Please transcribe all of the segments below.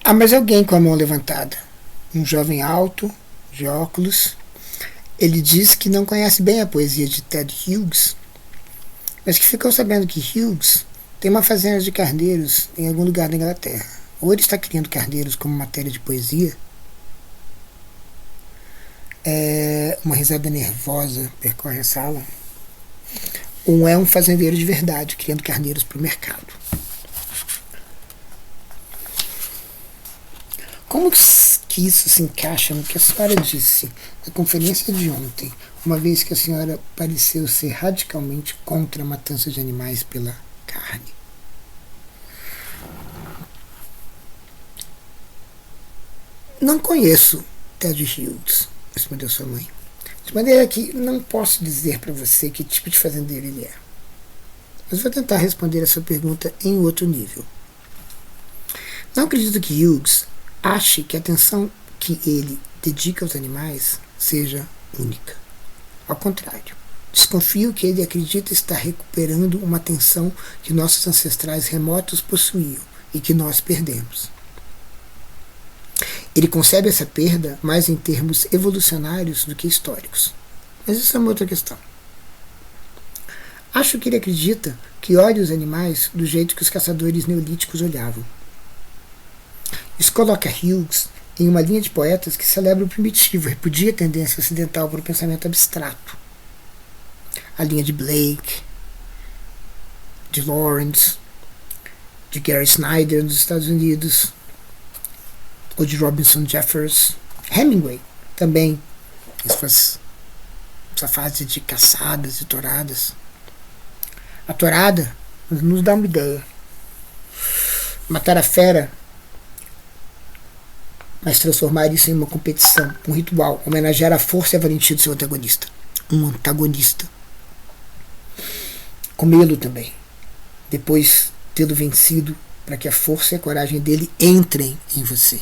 Há mais alguém com a mão levantada. Um jovem alto, de óculos. Ele diz que não conhece bem a poesia de Ted Hughes, mas que ficou sabendo que Hughes tem uma fazenda de carneiros em algum lugar da Inglaterra. Ou ele está criando carneiros como matéria de poesia. Uma risada nervosa percorre a sala. Ou é um fazendeiro de verdade, criando carneiros para o mercado. Como que isso se encaixa no que a senhora disse na conferência de ontem, uma vez que a senhora pareceu ser radicalmente contra a matança de animais pela carne? Não conheço Ted Hughes, respondeu sua mãe. De maneira que não posso dizer para você que tipo de fazendeiro ele é. Mas vou tentar responder essa pergunta em outro nível. Não acredito que Hughes ache que a atenção que ele dedica aos animais seja única. Ao contrário, desconfio que ele acredita estar recuperando uma atenção que nossos ancestrais remotos possuíam e que nós perdemos. Ele concebe essa perda mais em termos evolucionários do que históricos. Mas isso é uma outra questão. Acho que ele acredita que olha os animais do jeito que os caçadores neolíticos olhavam. Isso coloca Hughes em uma linha de poetas que celebra o primitivo, repudia a tendência ocidental para o pensamento abstrato. A linha de Blake, de Lawrence, de Gary Snyder nos Estados Unidos, ou de Robinson Jeffers, Hemingway também, essa fase de caçadas e touradas. A tourada nos dá uma ideia. Matar a fera, mas transformar isso em uma competição, um ritual, homenagear a força e a valentia do seu antagonista. Um antagonista. Comê-lo também. Depois tê-lo vencido, para que a força e a coragem dele entrem em você.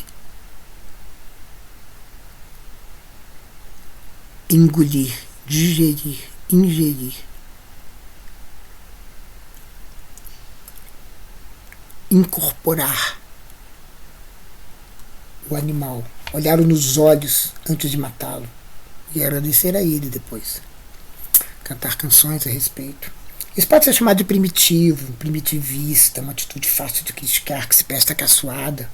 Engolir, digerir, ingerir. Incorporar o animal, olhá-lo nos olhos antes de matá-lo e agradecer a ele depois. Cantar canções a respeito. Isso pode ser chamado de primitivo, primitivista, uma atitude fácil de criticar que se presta caçoada,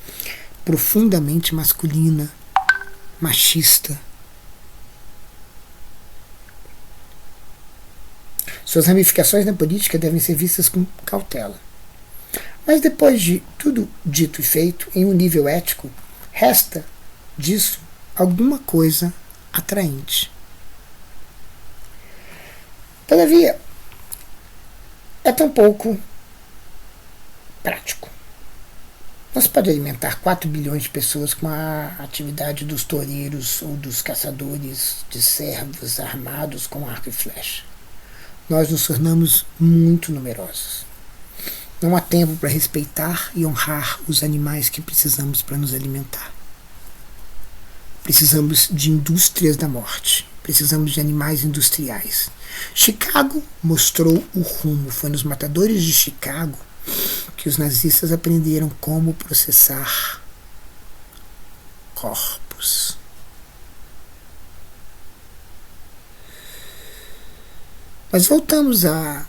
profundamente masculina, machista. Suas ramificações na política devem ser vistas com cautela. Mas depois de tudo dito e feito, em um nível ético, resta disso alguma coisa atraente. Todavia, é tão pouco prático. Não se pode alimentar 4 bilhões de pessoas com a atividade dos toureiros ou dos caçadores de servos armados com arco e flecha. Nós nos tornamos muito numerosos. Não há tempo para respeitar e honrar os animais que precisamos para nos alimentar. Precisamos de indústrias da morte. Precisamos de animais industriais. Chicago mostrou o rumo. Foi nos matadores de Chicago que os nazistas aprenderam como processar corpos. Mas voltamos a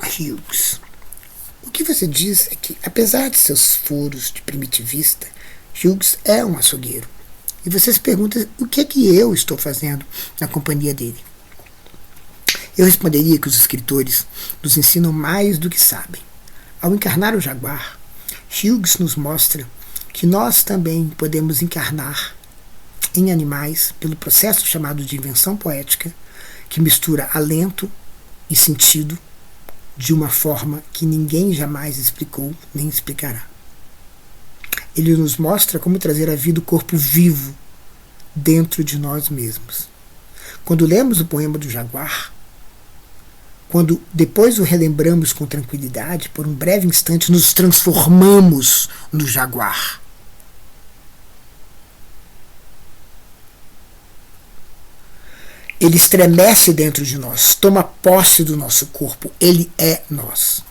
Hughes. O que você diz é que, apesar de seus furos de primitivista, Hughes é um açougueiro. E você se pergunta o que é que eu estou fazendo na companhia dele. Eu responderia que os escritores nos ensinam mais do que sabem. Ao encarnar o jaguar, Hughes nos mostra que nós também podemos encarnar em animais pelo processo chamado de invenção poética, que mistura alento e sentido de uma forma que ninguém jamais explicou nem explicará. Ele nos mostra como trazer à vida o corpo vivo dentro de nós mesmos. Quando lemos o poema do jaguar, quando depois o relembramos com tranquilidade, por um breve instante nos transformamos no jaguar. Ele estremece dentro de nós, toma posse do nosso corpo, ele é nós.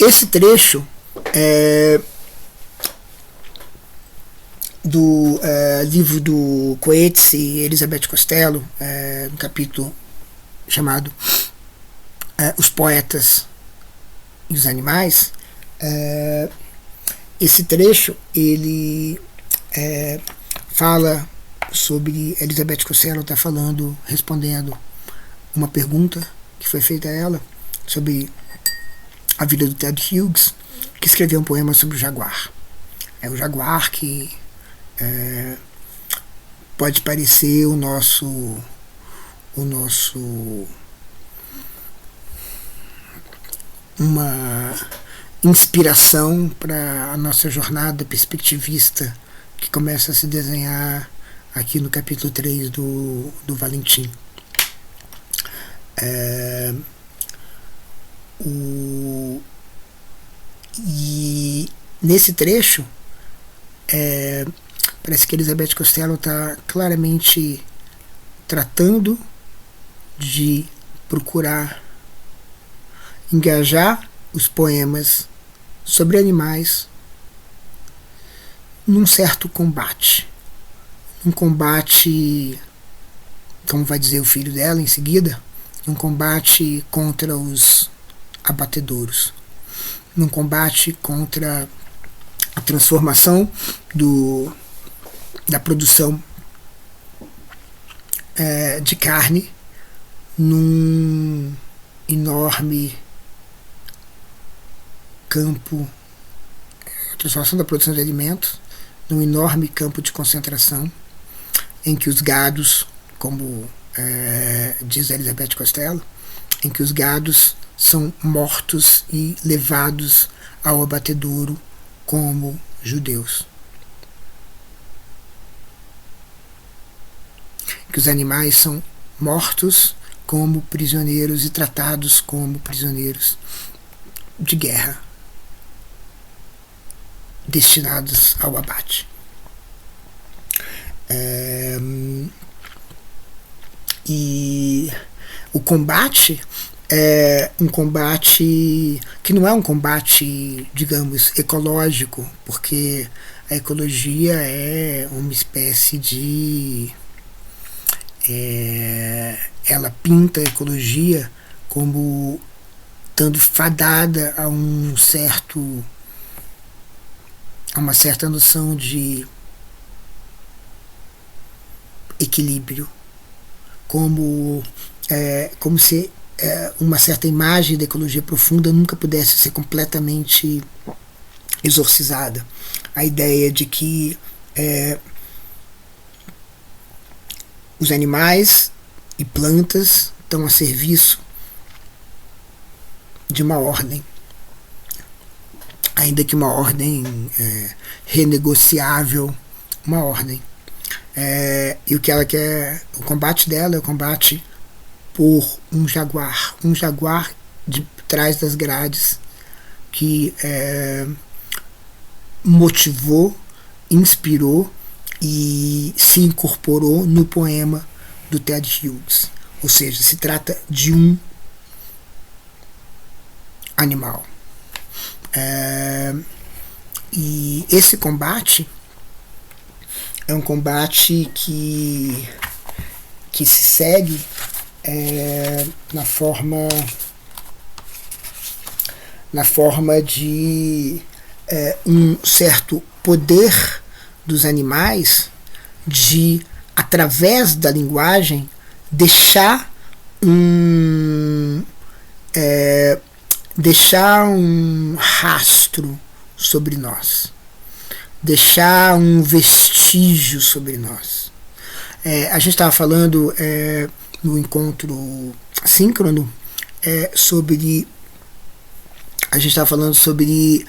esse trecho do livro do Coetzee e Elizabeth Costello, no capítulo chamado Os Poetas e os Animais, esse trecho ele fala sobre Elizabeth Costello está falando, respondendo uma pergunta que foi feita a ela sobre a vida do Ted Hughes, que escreveu um poema sobre o jaguar. É o jaguar que pode parecer uma inspiração para a nossa jornada perspectivista que começa a se desenhar aqui no capítulo 3 do Valentim. E nesse trecho parece que Elizabeth Costello está claramente tratando de procurar engajar os poemas sobre animais num certo combate. Um combate, como vai dizer o filho dela em seguida, um combate contra os abatedouros, num combate contra a transformação da produção de carne num enorme campo, a transformação da produção de alimentos num enorme campo de concentração em que os gados, como diz Elizabeth Costello, em que os gados são mortos e levados ao abatedouro como judeus. Que os animais são mortos como prisioneiros e tratados como prisioneiros de guerra, destinados ao abate. E o combate é um combate que não é um combate, digamos, ecológico, porque a ecologia é uma espécie de... ela pinta a ecologia como estando fadada a uma certa noção de equilíbrio, como se uma certa imagem da ecologia profunda nunca pudesse ser completamente exorcizada. A ideia de que os animais e plantas estão a serviço de uma ordem, ainda que uma ordem renegociável, uma ordem. E o que ela quer, o combate dela é o combate por um jaguar de trás das grades que motivou, inspirou e se incorporou no poema do Ted Hughes. Ou seja, se trata de um animal. E esse combate é um combate que se segue na forma de um certo poder dos animais de, através da linguagem, deixar um rastro sobre nós, deixar um vestígio sobre nós. A gente estava falando no encontro síncrono sobre... A gente estava falando sobre...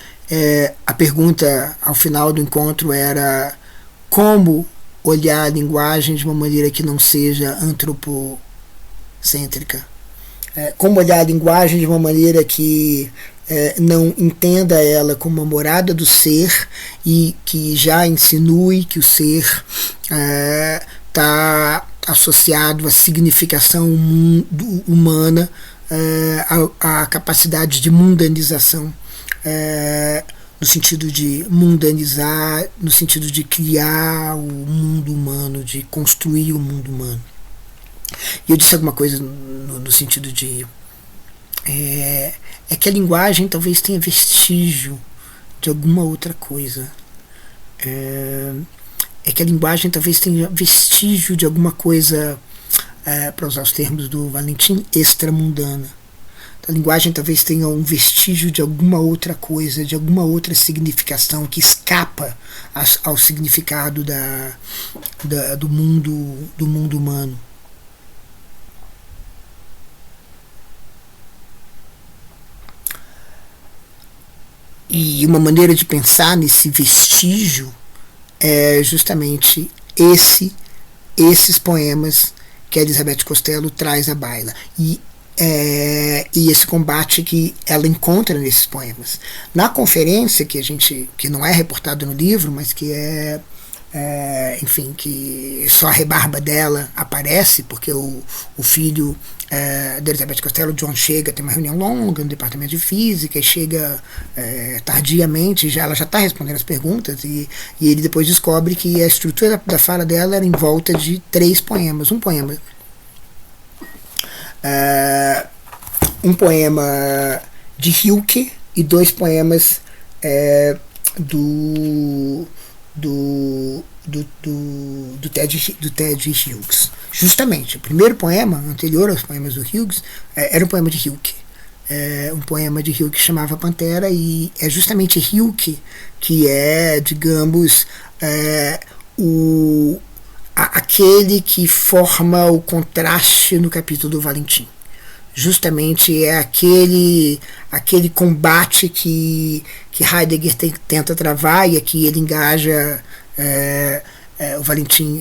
a pergunta ao final do encontro era como olhar a linguagem de uma maneira que não seja antropocêntrica. Como olhar a linguagem de uma maneira que não entenda ela como uma morada do ser e que já insinue que o ser está associado à significação humana, à capacidade de mundanização no sentido de mundanizar, no sentido de criar o mundo humano, de construir o mundo humano. E eu disse alguma coisa no sentido de que a linguagem talvez tenha vestígio de alguma outra coisa. Que a linguagem talvez tenha vestígio de alguma coisa, para usar os termos do Valentim, extramundana. A linguagem talvez tenha um vestígio de alguma outra coisa, de alguma outra significação que escapa ao significado do mundo humano. E uma maneira de pensar nesse vestígio é justamente esses poemas que a Elizabeth Costello traz à baila. E esse combate que ela encontra nesses poemas. Na conferência, que não é reportado no livro, mas que enfim, que só a rebarba dela aparece, porque o filho da Elizabeth Costello, John, chega, tem uma reunião longa no departamento de física, e chega tardiamente, ela já está respondendo as perguntas, e ele depois descobre que a estrutura da fala dela era em volta de 3 poemas. Um poema de Hilke e 2 poemas do Ted Hughes. Justamente, o primeiro poema, anterior aos poemas do Hughes, era um poema de Hilke. Um poema de Hilke que chamava Pantera, e é justamente Hilke que é, digamos, aquele que forma o contraste no capítulo do Valentim. Justamente é aquele combate que Heidegger tenta travar, e aqui ele engaja, o Valentim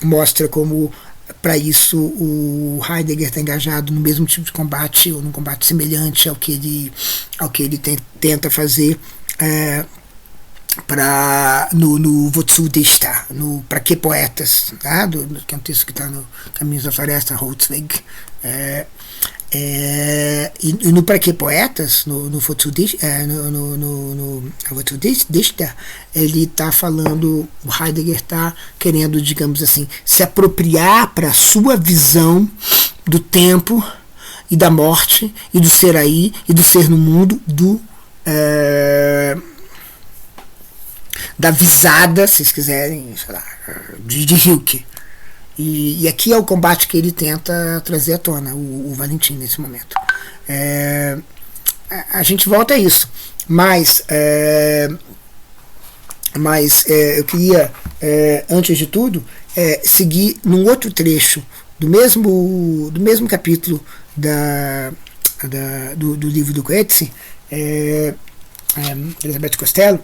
mostra como, para isso, o Heidegger está engajado no mesmo tipo de combate, ou num combate semelhante ao que ele tenta fazer no Wozu Dichter, no Para Que Poetas, tá? Que é um texto que está no Caminhos da Floresta, Holzweg. E no Para Que Poetas, no Wozu Dichter, ele está falando, o Heidegger está querendo, digamos assim, se apropriar para a sua visão do tempo e da morte, e do ser aí, e do ser no mundo, da visada, se vocês quiserem, sei lá, de Hilke. E aqui é o combate que ele tenta trazer à tona, o Valentim, nesse momento. A gente volta a isso, mas eu queria, antes de tudo, seguir num outro trecho do mesmo capítulo do livro do Coetzee, Elizabeth Costello,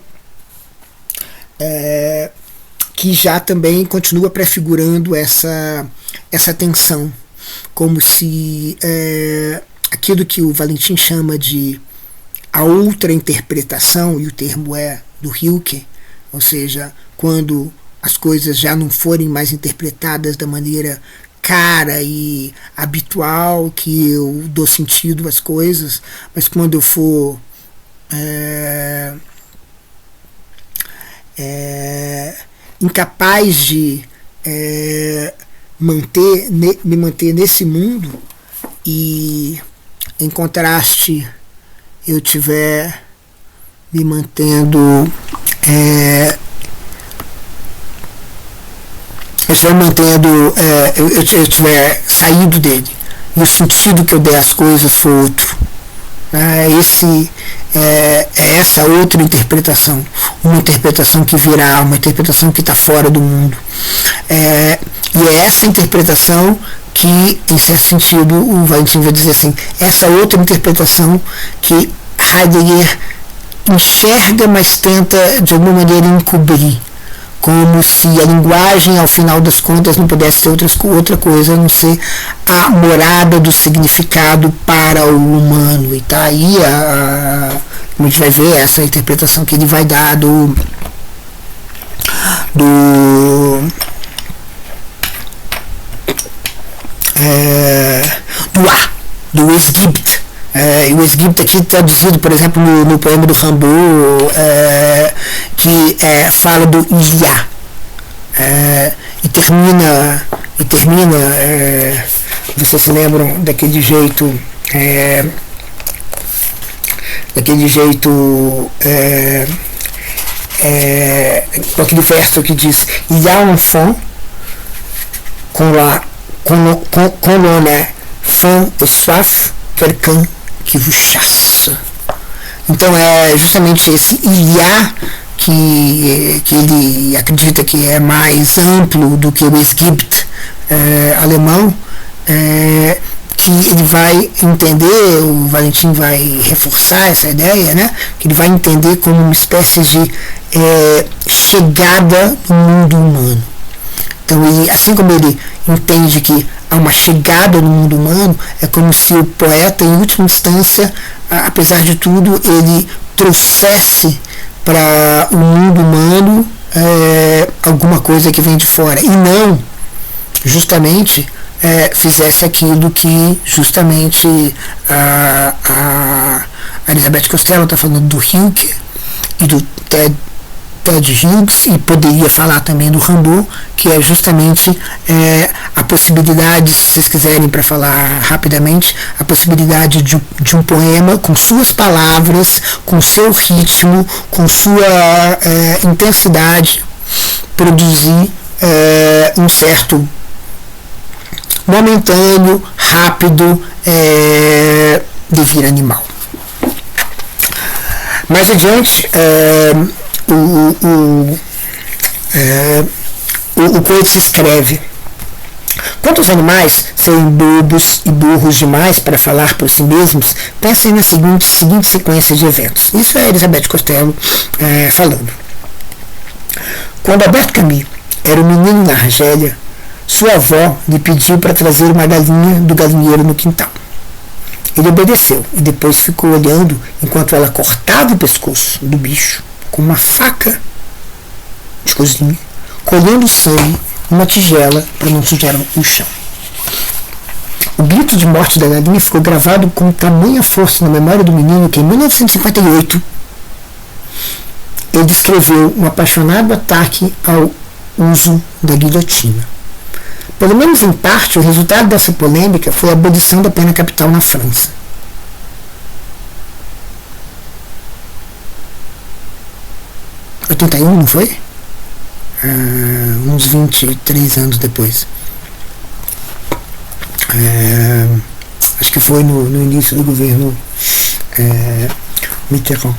que já também continua prefigurando essa tensão, como se aquilo que o Valentim chama de a outra interpretação, e o termo é do Hilke, ou seja, quando as coisas já não forem mais interpretadas da maneira cara e habitual que eu dou sentido às coisas, mas quando eu for incapaz de me manter nesse mundo, e em contraste eu tiver me mantendo eu tiver saído dele, e o sentido que eu der às coisas for outro. Essa outra interpretação, uma interpretação que virá, uma interpretação que está fora do mundo, e é essa interpretação que, em certo sentido, o Valentim vai dizer assim, essa outra interpretação que Heidegger enxerga, mas tenta de alguma maneira encobrir, como se a linguagem, ao final das contas, não pudesse ser outra coisa a não ser a morada do significado para o humano. E tá aí, como a gente vai ver, essa interpretação que ele vai dar do Es gibt, e o Esguipta aqui traduzido, por exemplo, no poema do Rimbaud, que fala do Ilha, e termina, vocês se lembram daquele jeito, com aquele verso que diz: il y a un fond qu'on l'on a faim et soif, quelqu'un qui vous chasse. Então é justamente esse il y a que ele acredita que é mais amplo do que o Esgibt alemão, que ele vai entender, o Valentim vai reforçar essa ideia, né? Que ele vai entender como uma espécie de chegada no mundo humano. Então, assim como ele entende que há uma chegada no mundo humano, é como se o poeta, em última instância, apesar de tudo, ele trouxesse para o mundo humano alguma coisa que vem de fora, e não justamente fizesse aquilo que justamente a Elizabeth Costello está falando do Hilke e do Ted Hughes, e poderia falar também do Rimbaud, que é justamente a possibilidade, se vocês quiserem, para falar rapidamente, a possibilidade de um poema com suas palavras, com seu ritmo, com sua intensidade, produzir um certo momentâneo, rápido devir animal. Mais adiante, o Coates escreve: quanto aos animais serem bobos e burros demais para falar por si mesmos, pensem na seguinte sequência de eventos. Isso é Elizabeth Costello falando. Quando Albert Camus era um menino na Argélia, sua avó lhe pediu para trazer uma galinha do galinheiro no quintal. Ele obedeceu e depois ficou olhando enquanto ela cortava o pescoço do bicho com uma faca de cozinha, colhendo sangue numa tigela para não sujar o chão. O grito de morte da galinha ficou gravado com tamanha força na memória do menino que, em 1958, ele descreveu um apaixonado ataque ao uso da guilhotina. Pelo menos em parte, o resultado dessa polêmica foi a abolição da pena capital na França. Em 81, não foi? Uns 23 anos depois. Acho que foi no início do governo Mitterrand.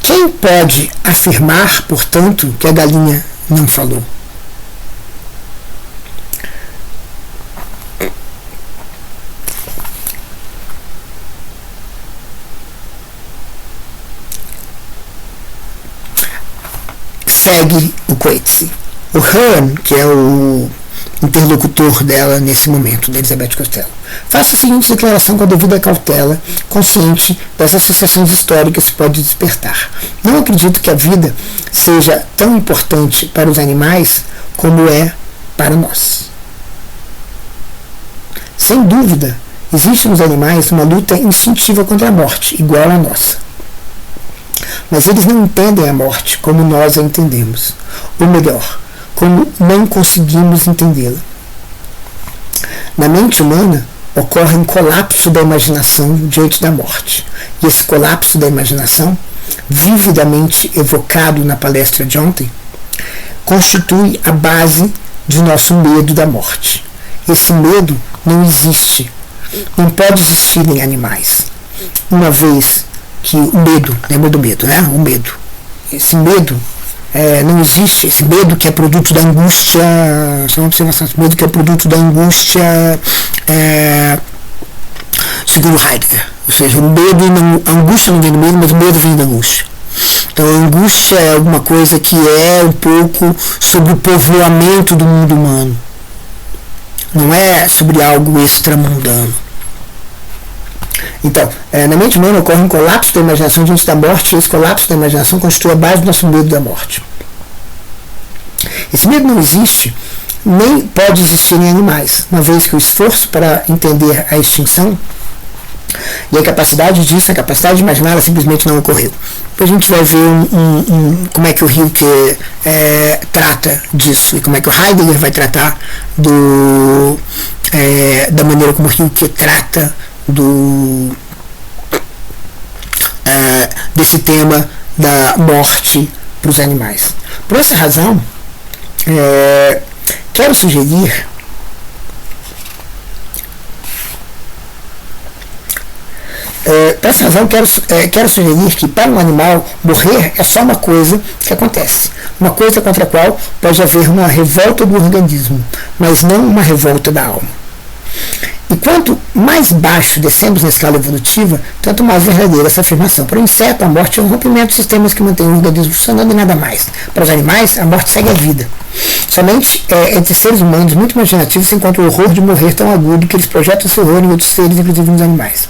Quem pode afirmar, portanto, que a galinha não falou? Segue o Coetzee. O Hearn, que é o interlocutor dela nesse momento, da Elizabeth Costello, faça a seguinte declaração com a devida cautela, consciente das associações históricas que pode despertar. Não acredito que a vida seja tão importante para os animais como é para nós. Sem dúvida, existe nos animais uma luta instintiva contra a morte, igual à nossa. Mas eles não entendem a morte como nós a entendemos. Ou melhor, como não conseguimos entendê-la. Na mente humana, ocorre um colapso da imaginação diante da morte. E esse colapso da imaginação, vividamente evocado na palestra de ontem, constitui a base de nosso medo da morte. Esse medo não existe, não pode existir em animais. Uma vez que o medo, lembra do medo, né? O medo. Esse medo não existe, esse medo que é produto da angústia, só uma observação, esse medo que é produto da angústia, segundo Heidegger. Ou seja, o medo a angústia não vem do medo, mas o medo vem da angústia. Então a angústia é alguma coisa que é um pouco sobre o povoamento do mundo humano. Não é sobre algo extramundano. Então, na mente humana ocorre um colapso da imaginação diante da morte, e esse colapso da imaginação constitui a base do nosso medo da morte. Esse medo não existe, nem pode existir em animais, uma vez que o esforço para entender a extinção E a incapacidade disso, a capacidade de imaginar, ela simplesmente não ocorreu. Depois a gente vai ver como é que o Rilke trata disso e como é que o Heidegger vai tratar da maneira como o Rilke trata desse tema da morte para os animais. Por essa razão, quero sugerir por essa razão, quero sugerir que para um animal morrer é só uma coisa que acontece, uma coisa contra a qual pode haver uma revolta do organismo, mas não uma revolta da alma. E quanto mais baixo descemos na escala evolutiva, tanto mais verdadeira essa afirmação. Para o inseto, a morte é um rompimento de sistemas que mantém o organismo funcionando e nada mais. Para os animais, a morte segue a vida. Somente entre seres humanos muito imaginativos se encontra o horror de morrer tão agudo que eles projetam esse horror em outros seres, inclusive nos animais.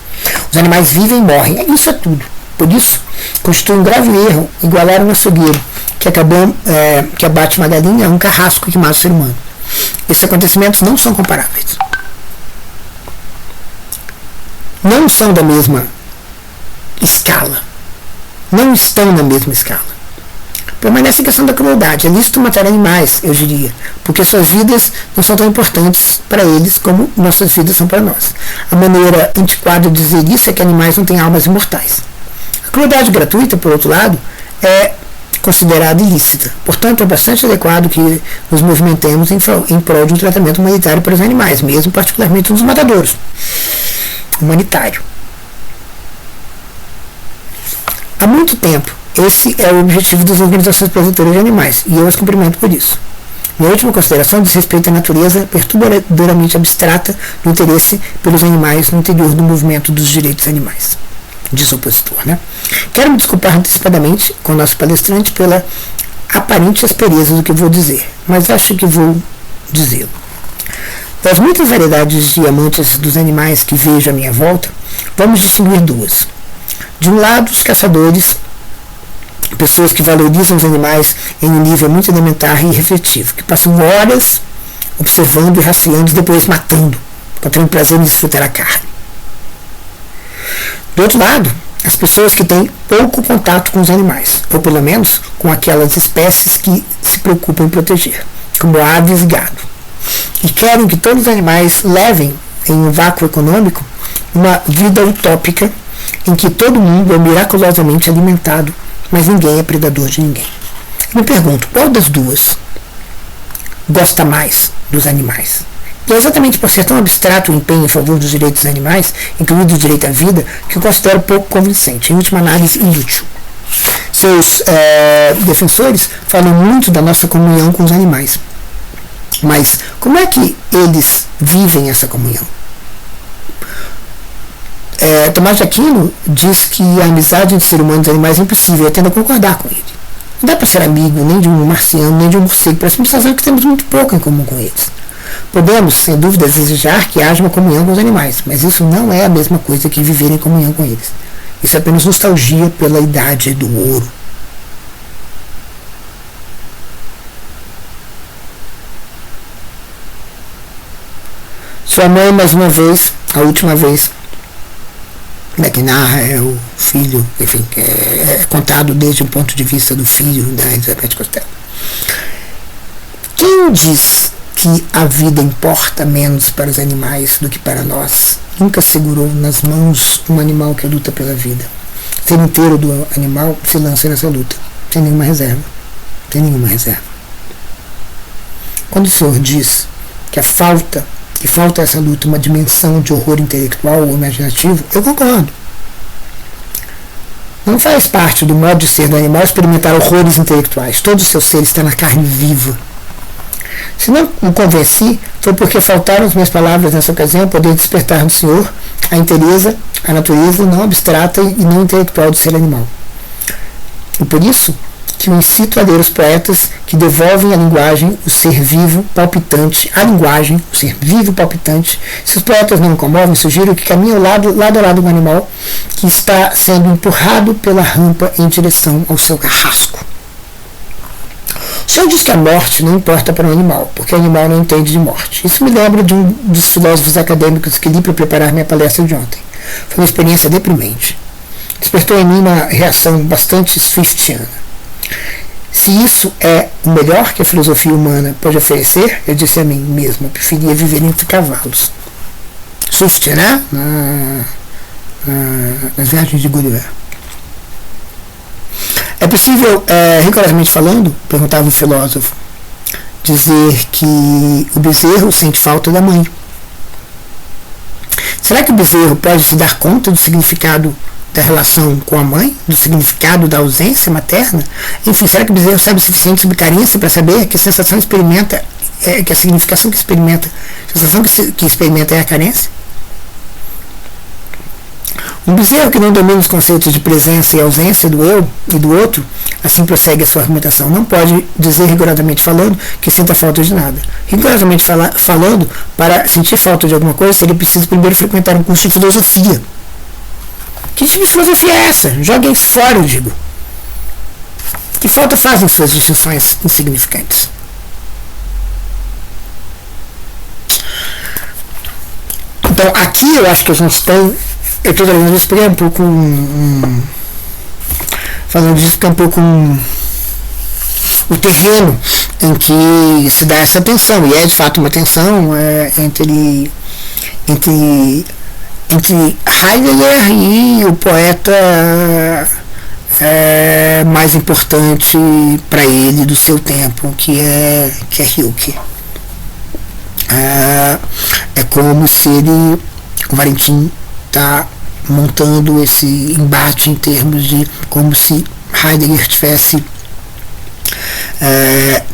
Os animais vivem e morrem. Isso é tudo. Por isso, constitui um grave erro igualar um açougueiro que abate uma galinha a um carrasco que mata o ser humano. Esses acontecimentos não são comparáveis. Não são da mesma escala. Não estão na mesma escala. Permanece a questão da crueldade. É lícito matar animais, eu diria, porque suas vidas não são tão importantes para eles como nossas vidas são para nós. A maneira antiquada de dizer isso é que animais não têm almas imortais. A crueldade gratuita, por outro lado, é considerada ilícita. Portanto, é bastante adequado que nos movimentemos em prol de um tratamento humanitário para os animais, mesmo particularmente nos matadouros. Humanitário. Há muito tempo, esse é o objetivo das organizações protetoras de animais, e eu as cumprimento por isso. Minha última consideração diz respeito à natureza perturbadoramente abstrata do interesse pelos animais no interior do movimento dos direitos animais. Diz o opositor, né? Quero me desculpar antecipadamente com o nosso palestrante pela aparente aspereza do que vou dizer, mas acho que vou dizê-lo. Das muitas variedades de amantes dos animais que vejo à minha volta, vamos distinguir duas. De um lado, os caçadores, pessoas que valorizam os animais em um nível muito elementar e refletivo, que passam horas observando e rastreando e depois matando, encontrando prazer em desfrutar a carne. Do outro lado, as pessoas que têm pouco contato com os animais, ou pelo menos com aquelas espécies que se preocupam em proteger, como aves e gado, e querem que todos os animais levem, em um vácuo econômico, uma vida utópica em que todo mundo é miraculosamente alimentado, mas ninguém é predador de ninguém. Eu me pergunto, qual das duas gosta mais dos animais? E é exatamente por ser tão abstrato o empenho em favor dos direitos dos animais, incluindo o direito à vida, que eu considero pouco convincente, em última análise inútil. Seus defensores falam muito da nossa comunhão com os animais. Mas como é que eles vivem essa comunhão? Tomás de Aquino diz que a amizade entre seres humanos e animais é impossível, eu tendo a concordar com ele. Não dá para ser amigo nem de um marciano, nem de um morcego, para simples razão que temos muito pouco em comum com eles. Podemos, sem dúvida, desejar que haja uma comunhão com os animais, mas isso não é a mesma coisa que viver em comunhão com eles. Isso é apenas nostalgia pela idade do ouro. Sua mãe, mais uma vez, a última vez, que narra é o filho, enfim, é contado desde o ponto de vista do filho da Elizabeth Costello. Quem diz que a vida importa menos para os animais do que para nós nunca segurou nas mãos um animal que luta pela vida? O ser inteiro do animal se lança nessa luta, sem nenhuma reserva. Sem nenhuma reserva. Quando o senhor diz que falta essa luta uma dimensão de horror intelectual ou imaginativo, eu concordo. Não faz parte do modo de ser do animal experimentar horrores intelectuais. Todo o seu ser está na carne viva. Se não o convenci, foi porque faltaram as minhas palavras nessa ocasião poder despertar no senhor a natureza não abstrata e não intelectual do ser animal. E por isso que eu incito a ler os poetas que devolvem à linguagem o ser vivo palpitante, a linguagem, o ser vivo palpitante. Se os poetas não me comovem, sugiro que caminhe lado a lado do animal que está sendo empurrado pela rampa em direção ao seu carrasco. O senhor diz que a morte não importa para o animal, porque o animal não entende de morte. Isso me lembra de um dos filósofos acadêmicos que li para preparar minha palestra de ontem. Foi uma experiência deprimente. Despertou em mim uma reação bastante swiftiana. Se isso é o melhor que a filosofia humana pode oferecer, eu disse a mim mesmo, eu preferia viver entre cavalos. Swift, né? Nas viagens de Gulliver. É possível, rigorosamente falando, perguntava o filósofo, dizer que o bezerro sente falta da mãe. Será que o bezerro pode se dar conta do significado da relação com a mãe, do significado da ausência materna? Enfim, será que o bezerro sabe o suficiente sobre carência para saber que a sensação experimenta, que a significação que experimenta, a sensação que experimenta é a carência? Um bezerro que não domina os conceitos de presença e ausência do eu e do outro, assim prossegue a sua argumentação, não pode dizer rigorosamente falando que sinta falta de nada. Rigorosamente falando, para sentir falta de alguma coisa, seria preciso primeiro frequentar um curso de filosofia. Que tipo de filosofia é essa? Joguem fora, eu digo. Que falta fazem suas distinções insignificantes? Então, aqui eu acho que a gente tem. Eu estou trazendo isso porque é um pouco. Falando disso, que é um pouco o terreno em que se dá essa tensão. E é de fato uma tensão entre Heidegger e o poeta mais importante para ele do seu tempo, que é Hilke. É como se o Valentim está montando esse embate em termos de como se Heidegger tivesse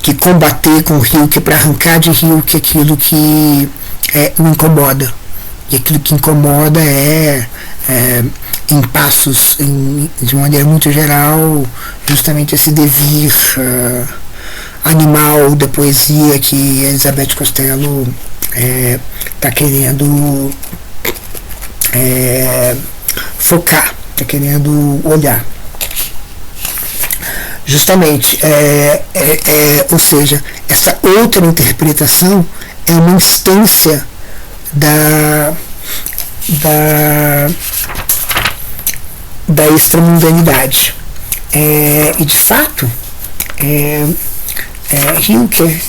que combater com Hilke para arrancar de Hilke aquilo que o incomoda. E aquilo que incomoda em passos, de maneira muito geral, justamente esse devir animal da poesia que Elizabeth Costello está querendo focar, está querendo olhar. Justamente, ou seja, essa outra interpretação é uma instância da extramundanidade. E de fato, Hilke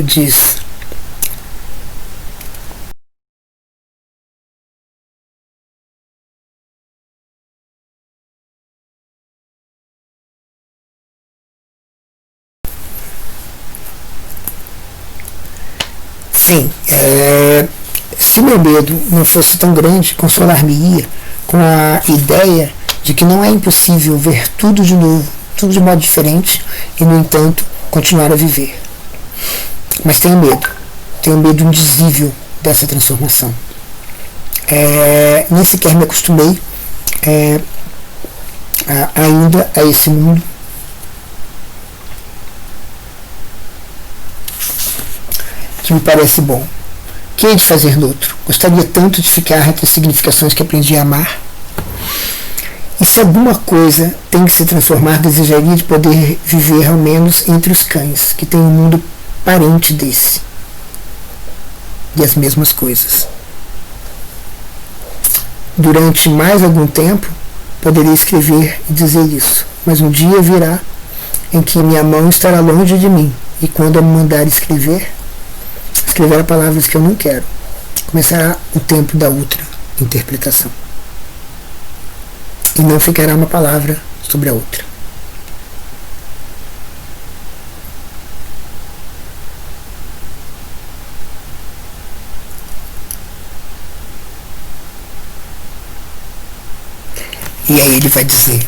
diz: sim, se o meu medo não fosse tão grande, consolar-me-ia com a ideia de que não é impossível ver tudo de novo, tudo de modo diferente, e, no entanto, continuar a viver. Mas tenho medo indizível dessa transformação. Nem sequer me acostumei ainda a esse mundo. Que me parece bom. Que hei de fazer no outro? Gostaria tanto de ficar entre as significações que aprendi a amar. E se alguma coisa tem que se transformar, desejaria de poder viver ao menos entre os cães, que têm um mundo parente desse. E as mesmas coisas. Durante mais algum tempo, poderia escrever e dizer isso, mas um dia virá em que minha mão estará longe de mim, e quando eu me mandar escrever palavras que eu não quero, começará o tempo da outra interpretação. E não ficará uma palavra sobre a outra. E aí ele vai dizer: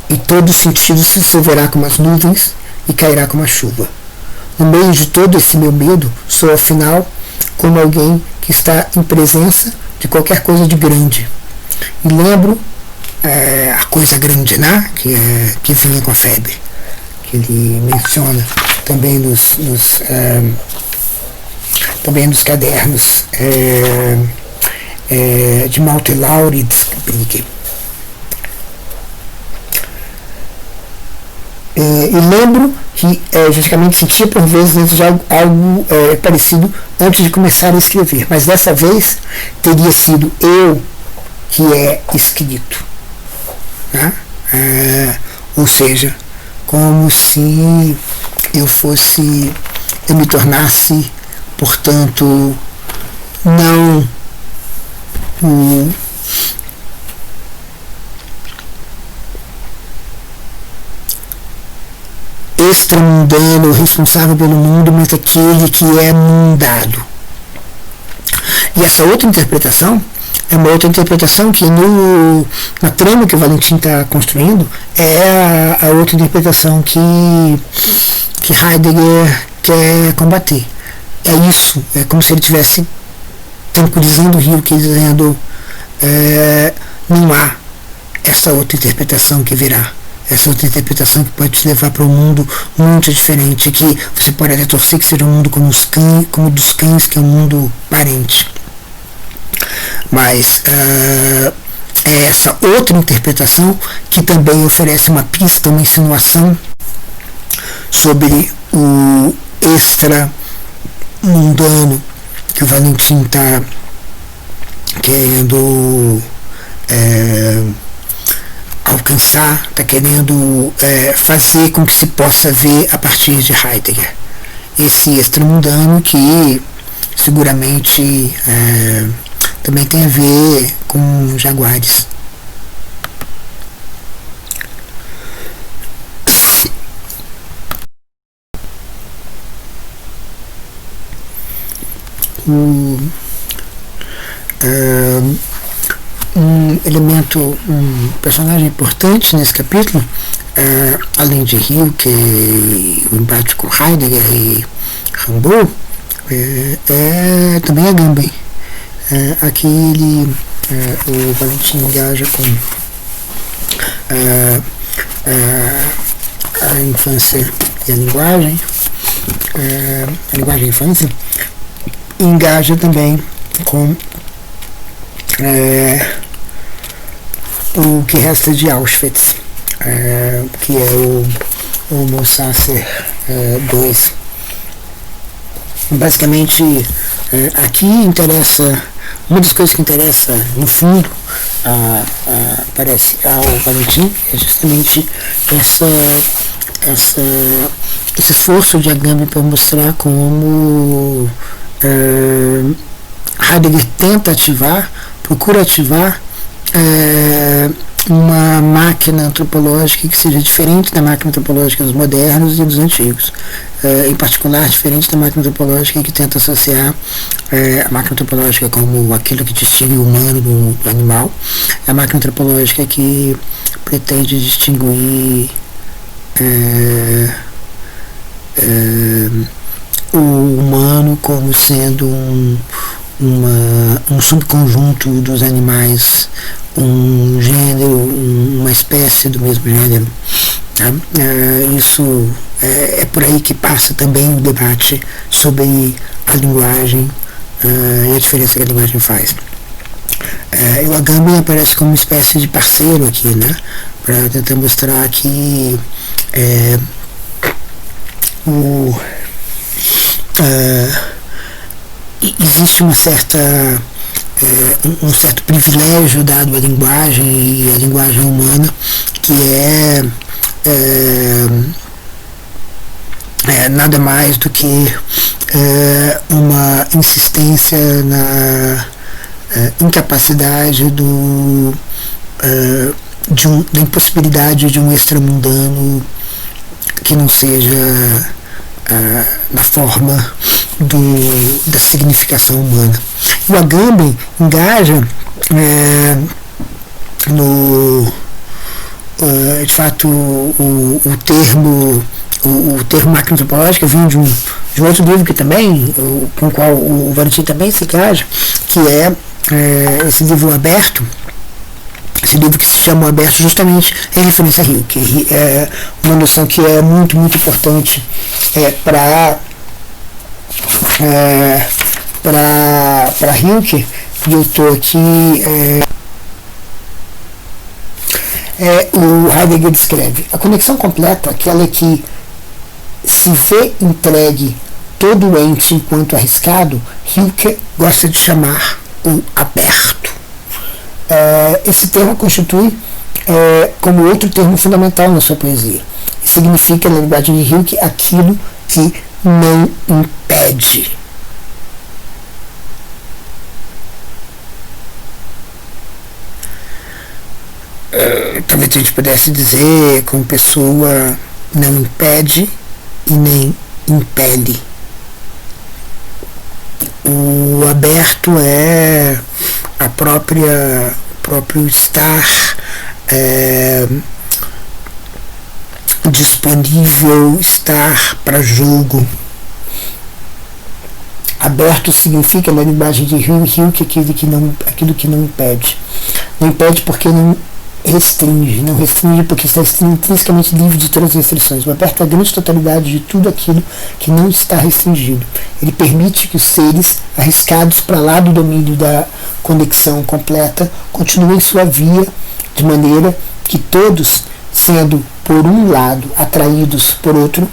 e todo sentido se dissolverá como as nuvens e cairá como a chuva. No meio de todo esse meu medo, sou afinal como alguém que está em presença de qualquer coisa de grande. E lembro a coisa grande, né? Que vinha com a febre, que ele menciona também também nos cadernos de Malte Laurids. E lembro que justamente sentia por vezes dentro de algo parecido antes de começar a escrever, mas dessa vez teria sido eu que é escrito, né? Ou seja, como se eu me tornasse, portanto, não o extramundano, responsável pelo mundo, mas aquele que é mundado. E essa outra interpretação é uma outra interpretação que na trama que o Valentim está construindo é a outra interpretação que Heidegger quer combater. É isso, é como se ele estivesse tranquilizando o Rilke, dizendo não há essa outra interpretação que virá. Essa outra interpretação que pode te levar para um mundo muito diferente, que você pode até torcer que seja um mundo como o dos cães, que é um mundo parente. Mas é essa outra interpretação que também oferece uma pista, uma insinuação sobre o extra-mundano que o Valentim está querendo alcançar, está querendo fazer com que se possa ver a partir de Heidegger. Esse extramundano que seguramente também tem a ver com jaguares. Um personagem importante nesse capítulo, além de Rilke, o embate com Heidegger e Rimbaud, também Agamben. Aqui o Valentim engaja com a infância e a linguagem e a infância, engaja também com o que resta de Auschwitz, que é o Homo Sacer 2. Basicamente, aqui interessa, uma das coisas que interessa no fundo parece ao Valentim é justamente esse esforço de Agamben para mostrar como Heidegger tenta procura ativar uma máquina antropológica que seja diferente da máquina antropológica dos modernos e dos antigos, em particular diferente da máquina antropológica que tenta associar a máquina antropológica como aquilo que distingue o humano do animal, a máquina antropológica que pretende distinguir o humano como sendo um subconjunto dos animais, um gênero, uma espécie do mesmo gênero. Tá? Isso é por aí que passa também o debate sobre a linguagem e a diferença que a linguagem faz. O Agamben aparece como uma espécie de parceiro aqui, né? Para tentar mostrar que existe uma um certo privilégio dado à linguagem e à linguagem humana, que nada mais do que uma insistência na incapacidade da impossibilidade de um extramundano que não seja na forma da significação humana. O Agamben engaja de fato o termo máquina antropológica vem de um outro livro que também, com o qual o Valentim também se engaja, que é esse livro Aberto, esse livro que se chama Aberto justamente em referência a Rilke. É uma noção que é muito, muito importante para Rilke, e eu estou aqui O Heidegger descreve a conexão completa, aquela que se vê entregue todo o ente enquanto arriscado, Rilke gosta de chamar o aberto. Esse termo constitui como outro termo fundamental na sua poesia. Significa, na linguagem de Rilke, aquilo que não impede. Talvez a gente pudesse dizer, como pessoa, não impede e nem impele. O aberto é o próprio estar disponível, estar para jogo. Aberto significa, na linguagem de Rilke, aquilo que não impede. Não impede porque não restringe porque está intrinsecamente livre de todas as restrições. O aberto é a grande totalidade de tudo aquilo que não está restringido. Ele permite que os seres, arriscados para lá do domínio da conexão completa, continuem sua via, de maneira que todos, sendo por um lado atraídos por outro,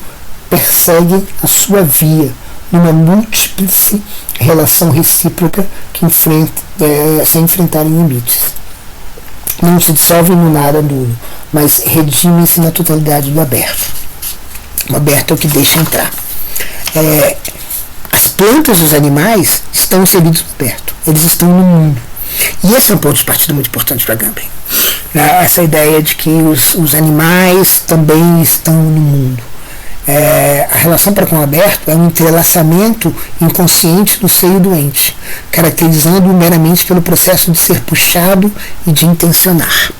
perseguem a sua via numa múltiplice relação recíproca que sem enfrentarem limites. Não se dissolvem no nada nulo, mas redimem-se na totalidade do aberto. O aberto é o que deixa entrar. As plantas e os animais estão inseridos no aberto, eles estão no mundo. E esse é um ponto de partida muito importante para Agamben. Essa ideia de que os animais também estão no mundo. A relação para com o aberto é um entrelaçamento inconsciente do seio doente, caracterizando-o meramente pelo processo de ser puxado e de intencionar.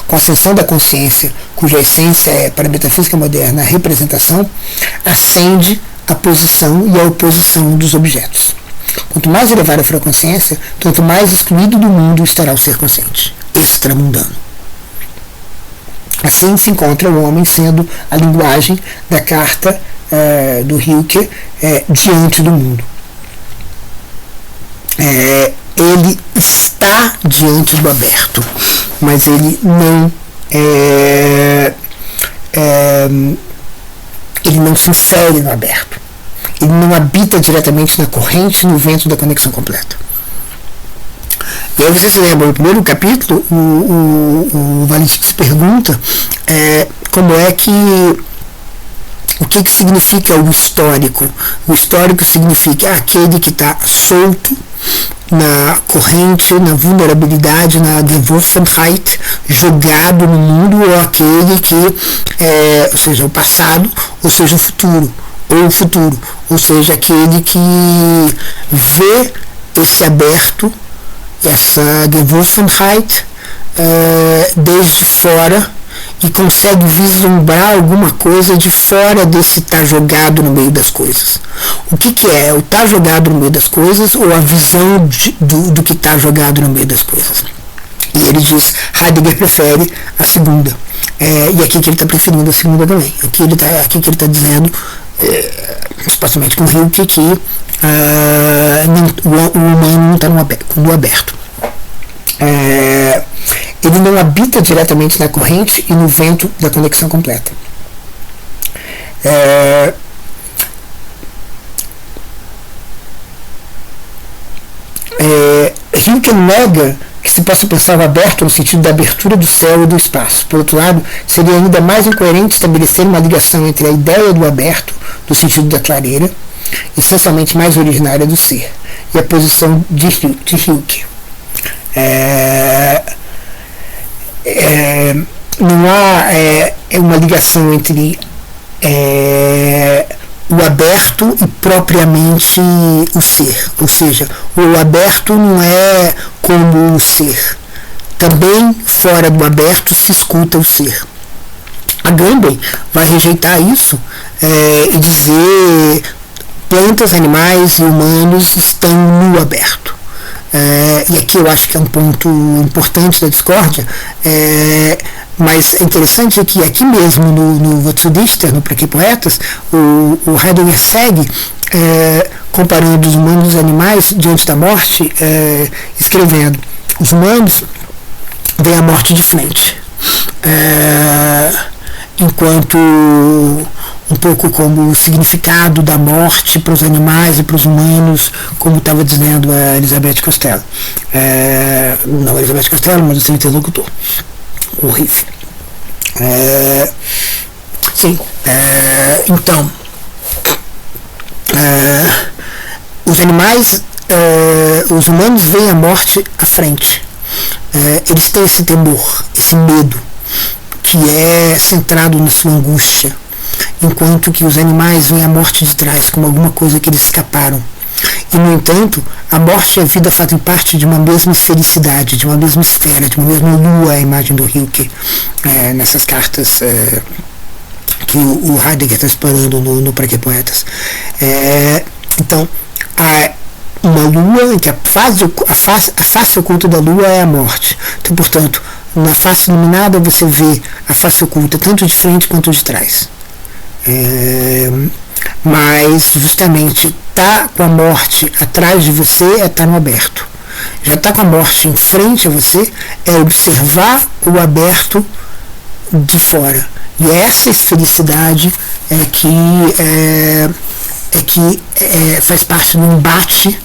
Com a ascensão da consciência, cuja essência é, para a metafísica moderna, a representação, ascende a posição e a oposição dos objetos. Quanto mais elevada for a consciência, tanto mais excluído do mundo estará o ser consciente, extramundano. Assim se encontra o homem sendo a linguagem da carta do Rilke diante do mundo. Ele está diante do aberto, mas ele não se insere no aberto. Ele não habita diretamente na corrente, no vento da conexão completa. E aí você se lembra, no primeiro capítulo, o Valentin se pergunta como é que o que significa o histórico. O histórico significa aquele que está solto na corrente, na vulnerabilidade, na Geworfenheit, jogado no mundo, ou aquele que, ou seja, o passado, ou seja, o futuro, ou seja, aquele que vê esse aberto, essa Geworfenheit desde fora e consegue vislumbrar alguma coisa de fora desse estar jogado no meio das coisas. O que é? O estar jogado no meio das coisas ou a visão do que está jogado no meio das coisas? E ele diz, Heidegger prefere a segunda. E aqui que ele está preferindo a segunda também. Aqui que ele está dizendo, supostamente com Rilke, que o humano não está no aberto. Ele não habita diretamente na corrente e no vento da conexão completa. Rilke nega que se possa pensar o aberto no sentido da abertura do céu e do espaço. Por outro lado, seria ainda mais incoerente estabelecer uma ligação entre a ideia do aberto, no sentido da clareira, essencialmente mais originária do ser, e a posição de Rilke. Não há uma ligação entre o aberto e propriamente o ser, ou seja, o aberto não é como o ser. Também fora do aberto se escuta o ser. Agamben vai rejeitar isso e dizer plantas, animais e humanos estão no aberto. E aqui eu acho que é um ponto importante da discórdia, mas é interessante que aqui mesmo no Watsudichter, no Para Que Poetas, o Heidegger segue comparando os humanos e os animais diante da morte, escrevendo: os humanos vem a morte de frente. Enquanto um pouco como o significado da morte para os animais e para os humanos, como estava dizendo a Elizabeth Costello. Não a Elizabeth Costello, mas o seu interlocutor, o Riff. Sim, então, os animais, os humanos veem a morte à frente. Eles têm esse temor, esse medo, que é centrado na sua angústia, enquanto que os animais veem a morte de trás como alguma coisa que eles escaparam. E, no entanto, a morte e a vida fazem parte de uma mesma esfericidade, de uma mesma esfera, de uma mesma lua, a imagem do Rilke, nessas cartas que o Heidegger está explorando no Pra Que Poetas. Então, há uma lua em que a face oculta da lua é a morte. Então, portanto, na face iluminada você vê a face oculta tanto de frente quanto de trás. Mas justamente estar com a morte atrás de você é estar no aberto. Já estar com a morte em frente a você é observar o aberto de fora. E essa felicidade que faz parte do embate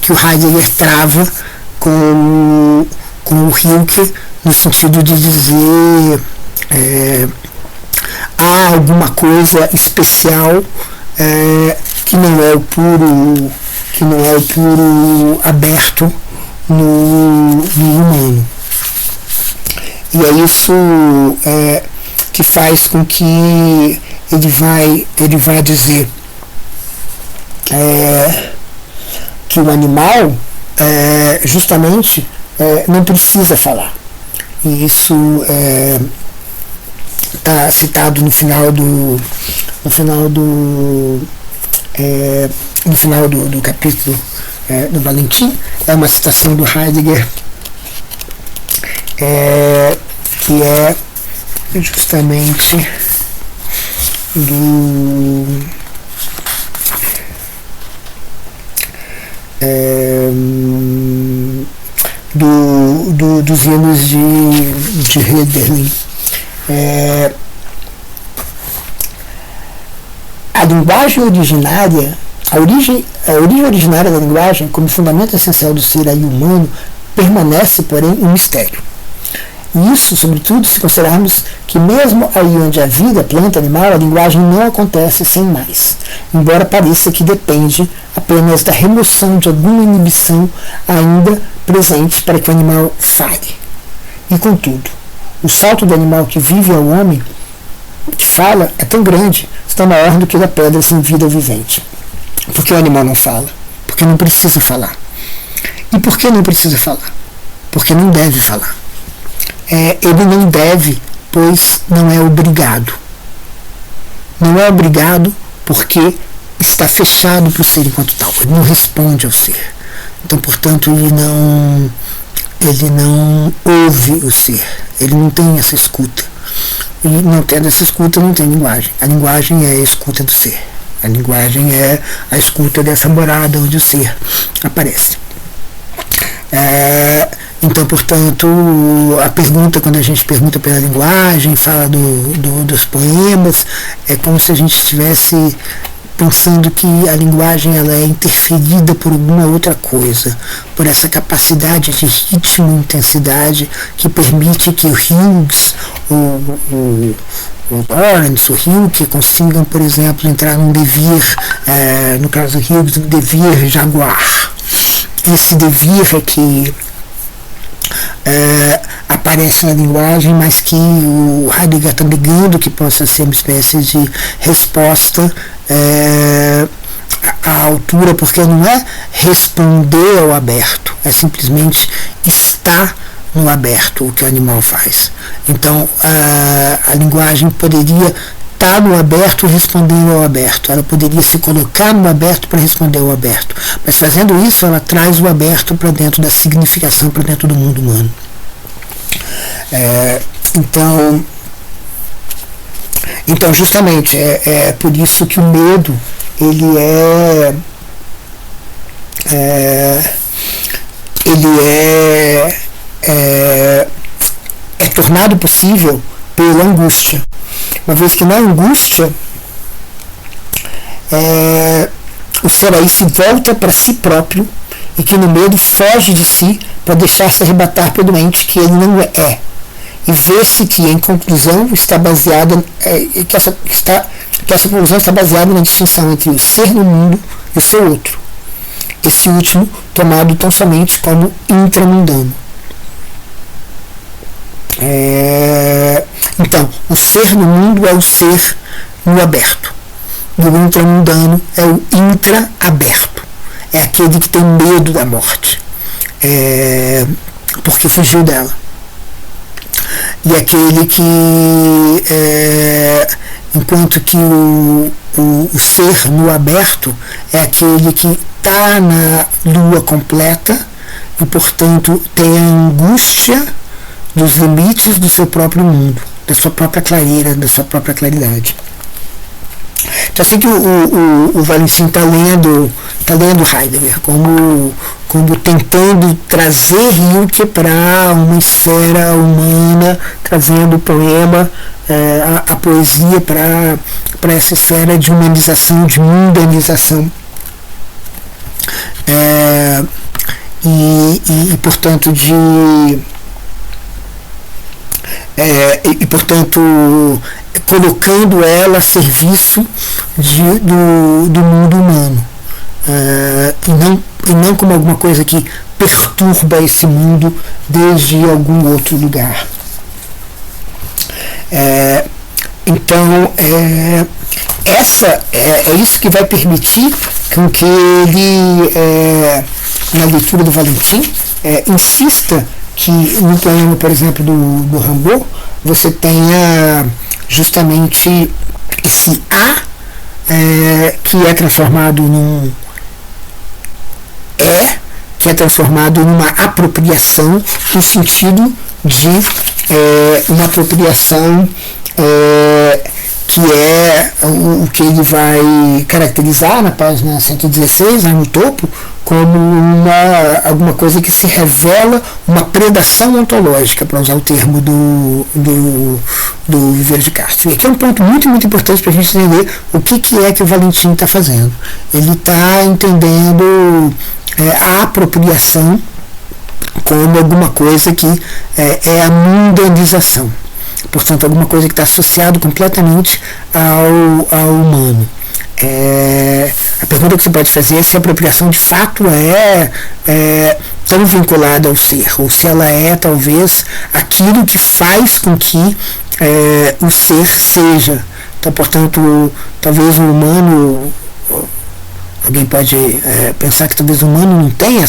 que o Heidegger trava com o Rilke, no sentido de dizer há alguma coisa especial que não é o puro aberto no humano. E é isso que faz com que ele vai dizer que o animal justamente não precisa falar. E isso está citado no final do capítulo do Valentim. É uma citação do Heidegger que é justamente dos hinos de Hölderlin. A linguagem originária, a origem originária da linguagem, como fundamento essencial do ser aí humano, permanece, porém, um mistério. E isso, sobretudo, se considerarmos que mesmo aí onde há vida, planta, animal, a linguagem não acontece sem mais, embora pareça que depende apenas da remoção de alguma inibição ainda presente para que o animal fale. E, contudo, o salto do animal que vive ao homem, que fala, é tão grande, está maior do que da pedra sem vida vivente. Por que o animal não fala? Porque não precisa falar. E por que não precisa falar? Porque não deve falar. Ele não deve, pois não é obrigado. Não é obrigado porque está fechado para o ser enquanto tal. Ele não responde ao ser. Então, portanto, ele não ouve o ser. Ele não tem essa escuta. E não tendo essa escuta, não tem linguagem. A linguagem é a escuta do ser. A linguagem é a escuta dessa morada onde o ser aparece. Então, portanto, a pergunta, quando a gente pergunta pela linguagem, fala dos poemas, é como se a gente estivesse pensando que a linguagem ela é interferida por alguma outra coisa, por essa capacidade de ritmo e intensidade que permite que o Hughes, o Lawrence, o Rilke consigam, por exemplo, entrar num devir, no caso do Hughes, um devir jaguar. Esse devir é que aparece na linguagem, mas que o Heidegger está negando que possa ser uma espécie de resposta à altura, porque não é responder ao aberto, é simplesmente estar no aberto o que o animal faz. Então a linguagem poderia estar no aberto respondendo ao aberto, ela poderia se colocar no aberto para responder ao aberto, mas fazendo isso ela traz o aberto para dentro da significação, para dentro do mundo humano. Então justamente é por isso que o medo ele é tornado possível pela angústia. Uma vez que na angústia o ser aí se volta para si próprio e que no medo foge de si para deixar-se arrebatar pelo ente que ele não é. E vê-se que, em conclusão, está baseada que essa conclusão está baseada na distinção entre o ser no mundo e o seu outro. Esse último tomado tão somente como intramundano. Então, o ser no mundo é o ser no aberto. E o intramundano é o intra-aberto. É aquele que tem medo da morte, porque fugiu dela. E aquele que, enquanto que o ser no aberto é aquele que está na lua completa e, portanto, tem a angústia dos limites do seu próprio mundo, da sua própria clareira, da sua própria claridade. Então, assim que o Valentim está lendo Heidegger como tentando trazer Rilke para uma esfera humana, trazendo o poema, a poesia para essa esfera de humanização, de mundanização. Portanto, colocando ela a serviço do mundo humano, e não como alguma coisa que perturba esse mundo desde algum outro lugar. Então, é isso que vai permitir com que ele, na leitura do Valentim, insista que no poema, por exemplo, do Rimbaud, você tenha justamente esse A, que é transformado num que é transformado numa apropriação, no sentido de uma apropriação que é o que ele vai caracterizar na página 116, lá no topo, como alguma coisa que se revela uma predação ontológica, para usar o termo do Viveiro de Castro. E aqui é um ponto muito, muito importante para a gente entender o que é que o Valentim está fazendo. Ele está entendendo a apropriação como alguma coisa que é a mundanização. Portanto, alguma coisa que está associado completamente ao humano. A pergunta que você pode fazer é se a apropriação de fato é tão vinculada ao ser, ou se ela é talvez aquilo que faz com que o ser seja. Então, portanto, talvez o humano, alguém pode pensar que talvez o humano não tenha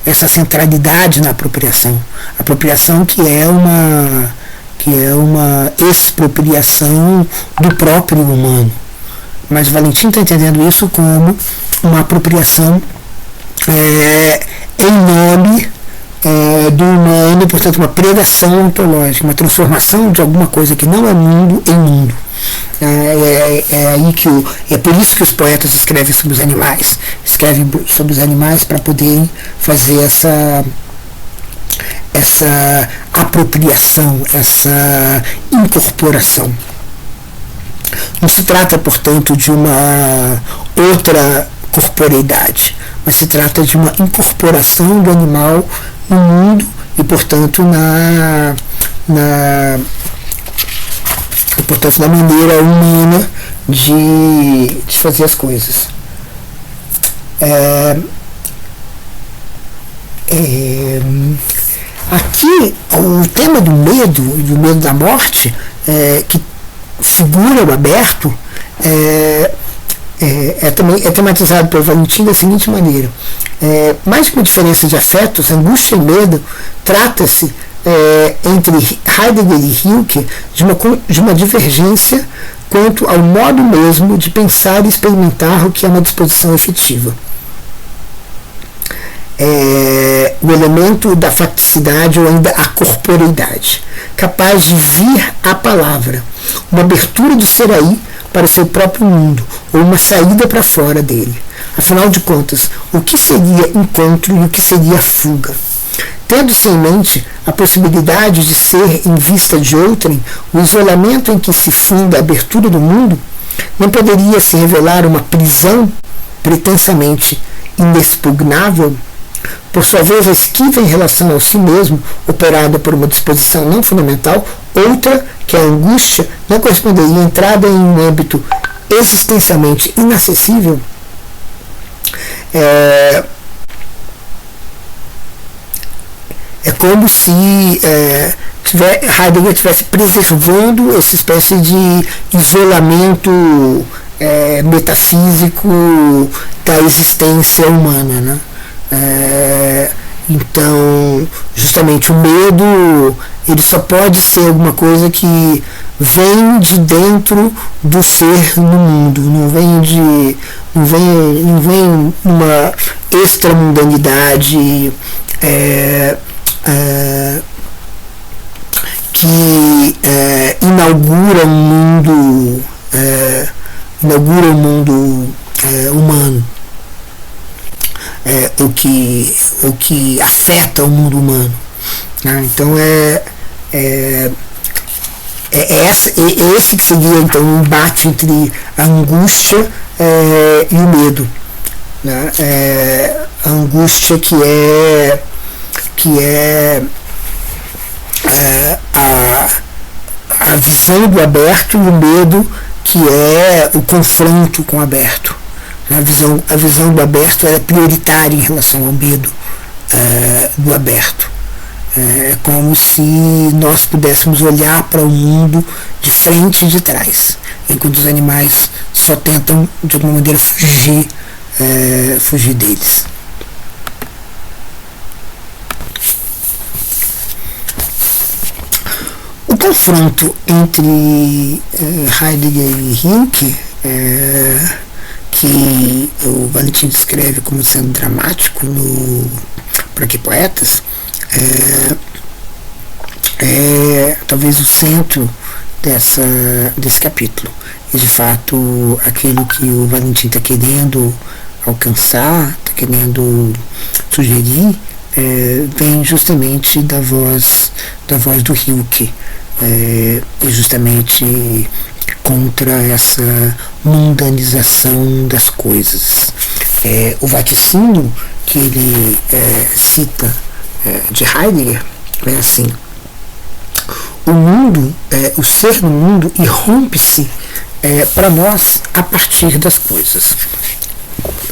essa centralidade na apropriação. Apropriação que é uma expropriação do próprio humano. Mas o Valentim está entendendo isso como uma apropriação em nome do humano, portanto uma predação ontológica, uma transformação de alguma coisa que não é mundo em mundo. É por isso que os poetas escrevem sobre os animais. Escrevem sobre os animais para poderem fazer essa apropriação, essa incorporação. Não se trata, portanto, de uma outra corporeidade, mas se trata de uma incorporação do animal no mundo e, portanto, na maneira humana de fazer as coisas. Aqui, o tema do medo e do medo da morte, que figura o aberto, também tematizado pelo Valentim da seguinte maneira: mais que uma diferença de afetos, angústia e medo, trata-se entre Heidegger e Rilke de uma divergência quanto ao modo mesmo de pensar e experimentar o que é uma disposição efetiva. O elemento da facticidade ou ainda a corporeidade, capaz de vir à palavra, uma abertura do ser aí para o seu próprio mundo, ou uma saída para fora dele. Afinal de contas, o que seria encontro e o que seria fuga? Tendo-se em mente a possibilidade de ser em vista de outrem, o isolamento em que se funda a abertura do mundo, não poderia se revelar uma prisão pretensamente inexpugnável? Por sua vez, a esquiva em relação ao si mesmo, operada por uma disposição não fundamental, outra, que a angústia, não corresponderia à entrada em um âmbito existencialmente inacessível? É como se Heidegger estivesse preservando essa espécie de isolamento metafísico da existência humana, né? Então, justamente o medo, ele só pode ser alguma coisa que vem de dentro do ser no mundo, não vem numa extramundanidade que inaugura um mundo humano, o que afeta o mundo humano, né? Então esse que seria então o embate entre a angústia e o medo, né? A angústia que é a visão do aberto, e o medo que é o confronto com o aberto. A visão do aberto é prioritária em relação ao medo do aberto. É como se nós pudéssemos olhar para o mundo de frente e de trás, enquanto os animais só tentam de alguma maneira fugir deles. O confronto entre Heidegger e Rilke, que o Valentim descreve como sendo dramático no Para Que Poetas, é talvez o centro desse capítulo. E de fato aquilo que o Valentim está querendo alcançar, está querendo sugerir, vem justamente da voz do Rilke, e justamente contra essa mundanização das coisas. O vaticínio que ele cita de Heidegger é assim: o mundo, o ser no mundo irrompe-se para nós a partir das coisas,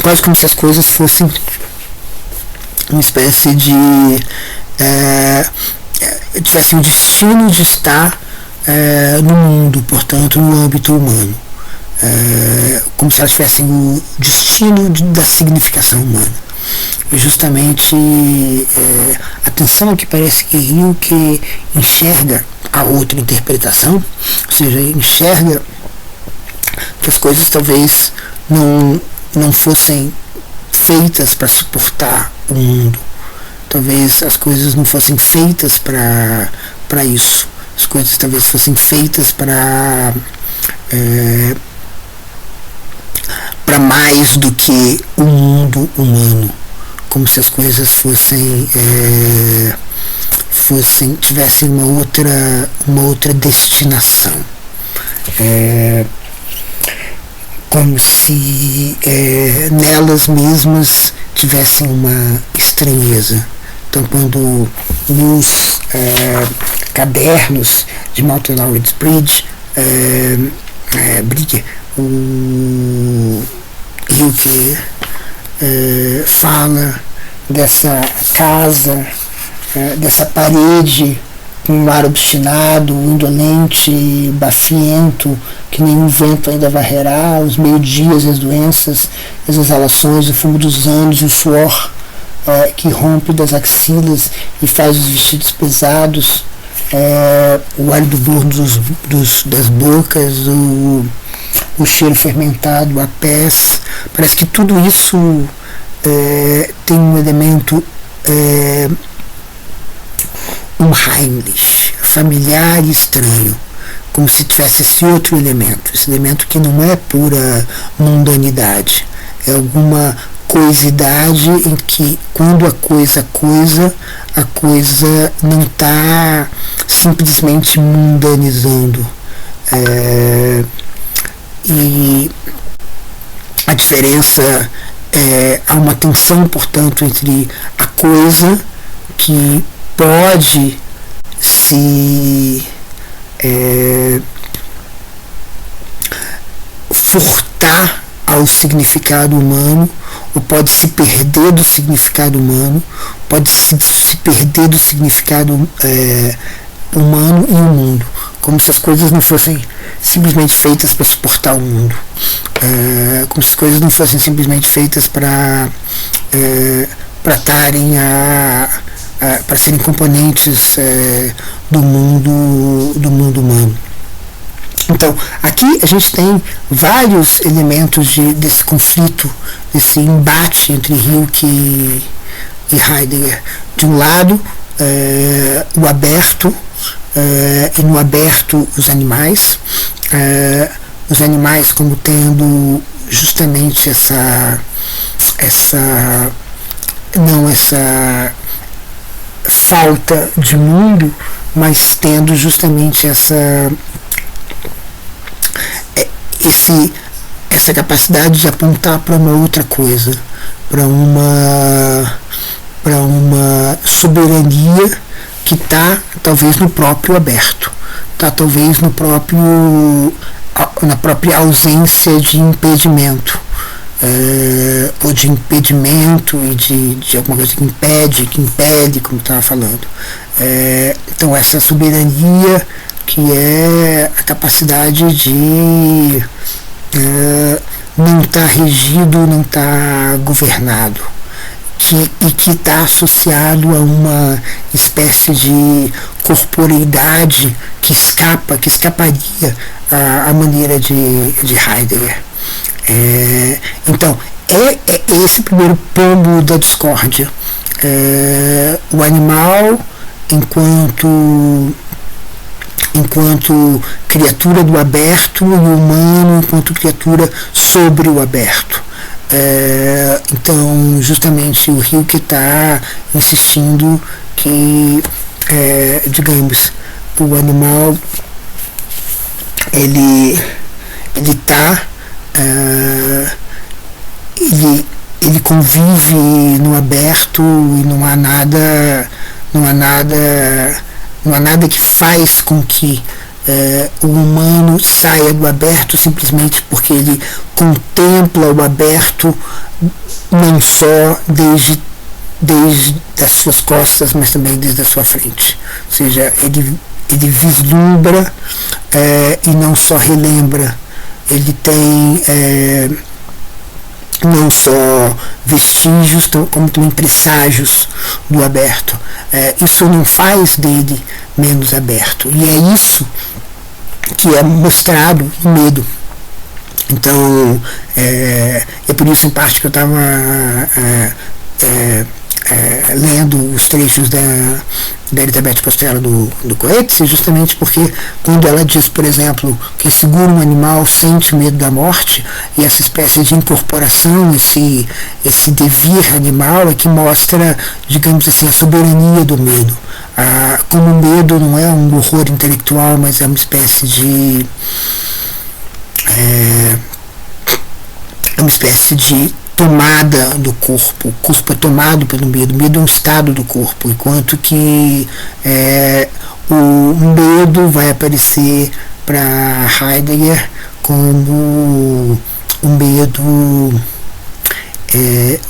quase como se as coisas fossem uma espécie de tivesse um destino de estar no mundo, portanto no âmbito humano, como se elas tivessem o destino da significação humana. E justamente atenção que parece que Rilke enxerga a outra interpretação, ou seja, enxerga que as coisas talvez não fossem feitas para suportar o mundo. Talvez as coisas não fossem feitas para isso. As coisas talvez fossem feitas para mais do que o mundo humano. Como se as coisas tivessem uma outra destinação. Como se nelas mesmas tivessem uma estranheza. Então, quando nos cadernos de Martin Lawrence Bridge, o Rilke fala dessa casa, dessa parede com um ar obstinado, indolente, bafiento, que nenhum vento ainda varrerá, os meio-dias, as doenças, as exalações, o fumo dos anos, o suor que rompe das axilas e faz os vestidos pesados, o árido bordo das bocas, o cheiro fermentado a pés. Parece que tudo isso tem um elemento unheimlich, familiar e estranho, como se tivesse esse elemento que não é pura mundanidade, é alguma coisidade em que, quando a coisa não está simplesmente mundanizando. E a diferença há uma tensão, portanto, entre a coisa que pode se furtar ao significado humano, ou pode se perder do significado humano, pode se perder do significado humano e o mundo, como se as coisas não fossem simplesmente feitas para suportar o mundo, como se as coisas não fossem simplesmente feitas para estarem para serem componentes do mundo humano. Então, aqui a gente tem vários elementos desse conflito, desse embate entre Hilke e Heidegger. De um lado, o aberto, e no aberto os animais como tendo justamente essa falta de mundo, mas tendo justamente essa capacidade de apontar para uma outra coisa, para uma soberania que está talvez no próprio aberto, está talvez na própria ausência de impedimento, ou de impedimento e de alguma coisa que impede, como estava falando. Então, essa soberania que é a capacidade de não estar regido, não estar governado, e que está associado a uma espécie de corporeidade que escaparia à maneira de Heidegger. Então, é esse primeiro pombo da discórdia. O animal enquanto criatura do aberto, e o humano enquanto criatura sobre o aberto. Então, justamente, o Hilke está insistindo que, digamos, o animal ele convive no aberto e não há nada que faz com que o humano saia do aberto simplesmente porque ele contempla o aberto não só desde as suas costas, mas também desde a sua frente. Ou seja, ele vislumbra e não só relembra. Ele tem não só vestígios, como também presságios do aberto. Isso não faz dele menos aberto. E é isso que é mostrado no medo. Então, é por isso, em parte, que eu estava lendo os trechos da Elisabeth Costello do Coetzee, justamente porque quando ela diz, por exemplo, que segura um animal sente medo da morte, e essa espécie de incorporação, esse devir animal é que mostra, digamos assim, a soberania do medo. Como o medo não é um horror intelectual, mas é uma espécie de tomada do corpo. O corpo é tomado pelo medo. O medo é um estado do corpo, enquanto que o medo vai aparecer para Heidegger como um medo,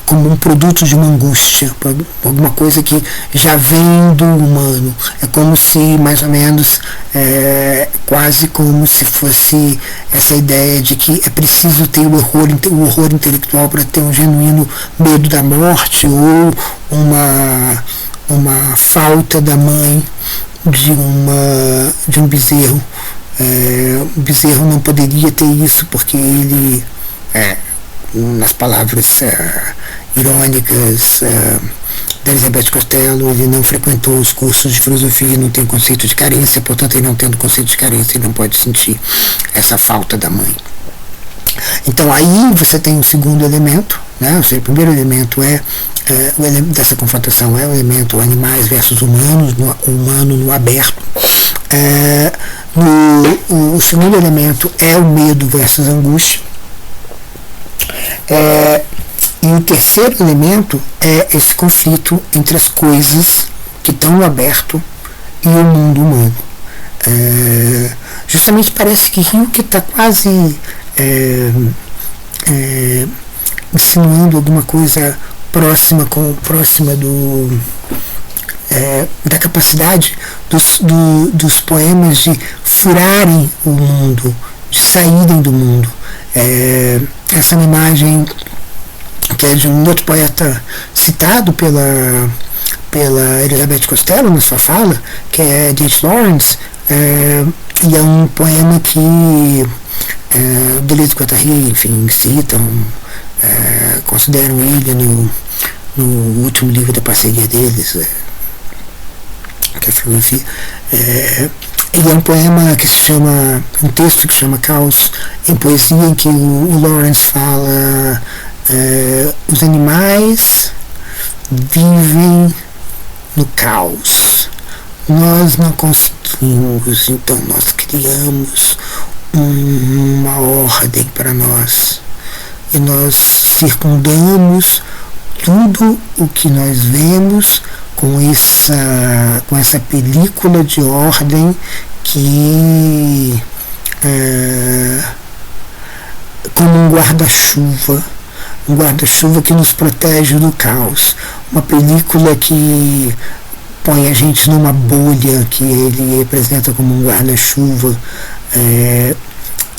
como um produto de uma angústia, alguma coisa que já vem do humano. É como se, mais ou menos, quase como se fosse essa ideia de que é preciso ter o horror intelectual para ter um genuíno medo da morte, ou uma falta da mãe de um bezerro. O bezerro não poderia ter isso porque ele, nas palavras irônicas da Elisabeth Costello, ele não frequentou os cursos de filosofia, não tem conceito de carência, portanto, ele não tendo conceito de carência, ele não pode sentir essa falta da mãe. Então, aí você tem um segundo elemento, né? Ou seja, o primeiro elemento dessa confrontação é o elemento animais versus humanos, humano no aberto. O segundo elemento é o medo versus angústia. E o terceiro elemento é esse conflito entre as coisas que estão no aberto e o mundo humano. Justamente parece que Hilke está quase insinuando alguma coisa próxima da capacidade dos poemas de furarem o mundo, de saírem do mundo. Essa é uma imagem que é de um outro poeta citado pela Elizabeth Costello na sua fala, que é D.H. Lawrence, e é um poema que Deleuze e Guattari, enfim, citam, consideram ele no último livro da parceria deles, que é a filosofia. Ele é um poema que se chama, um texto que se chama Caos em Poesia, em que o Lawrence fala: os animais vivem no caos, nós não conseguimos, então nós criamos uma ordem para nós e nós circundamos tudo o que nós vemos com essa película de ordem que como um guarda-chuva que nos protege do caos, uma película que põe a gente numa bolha que ele representa como um guarda-chuva,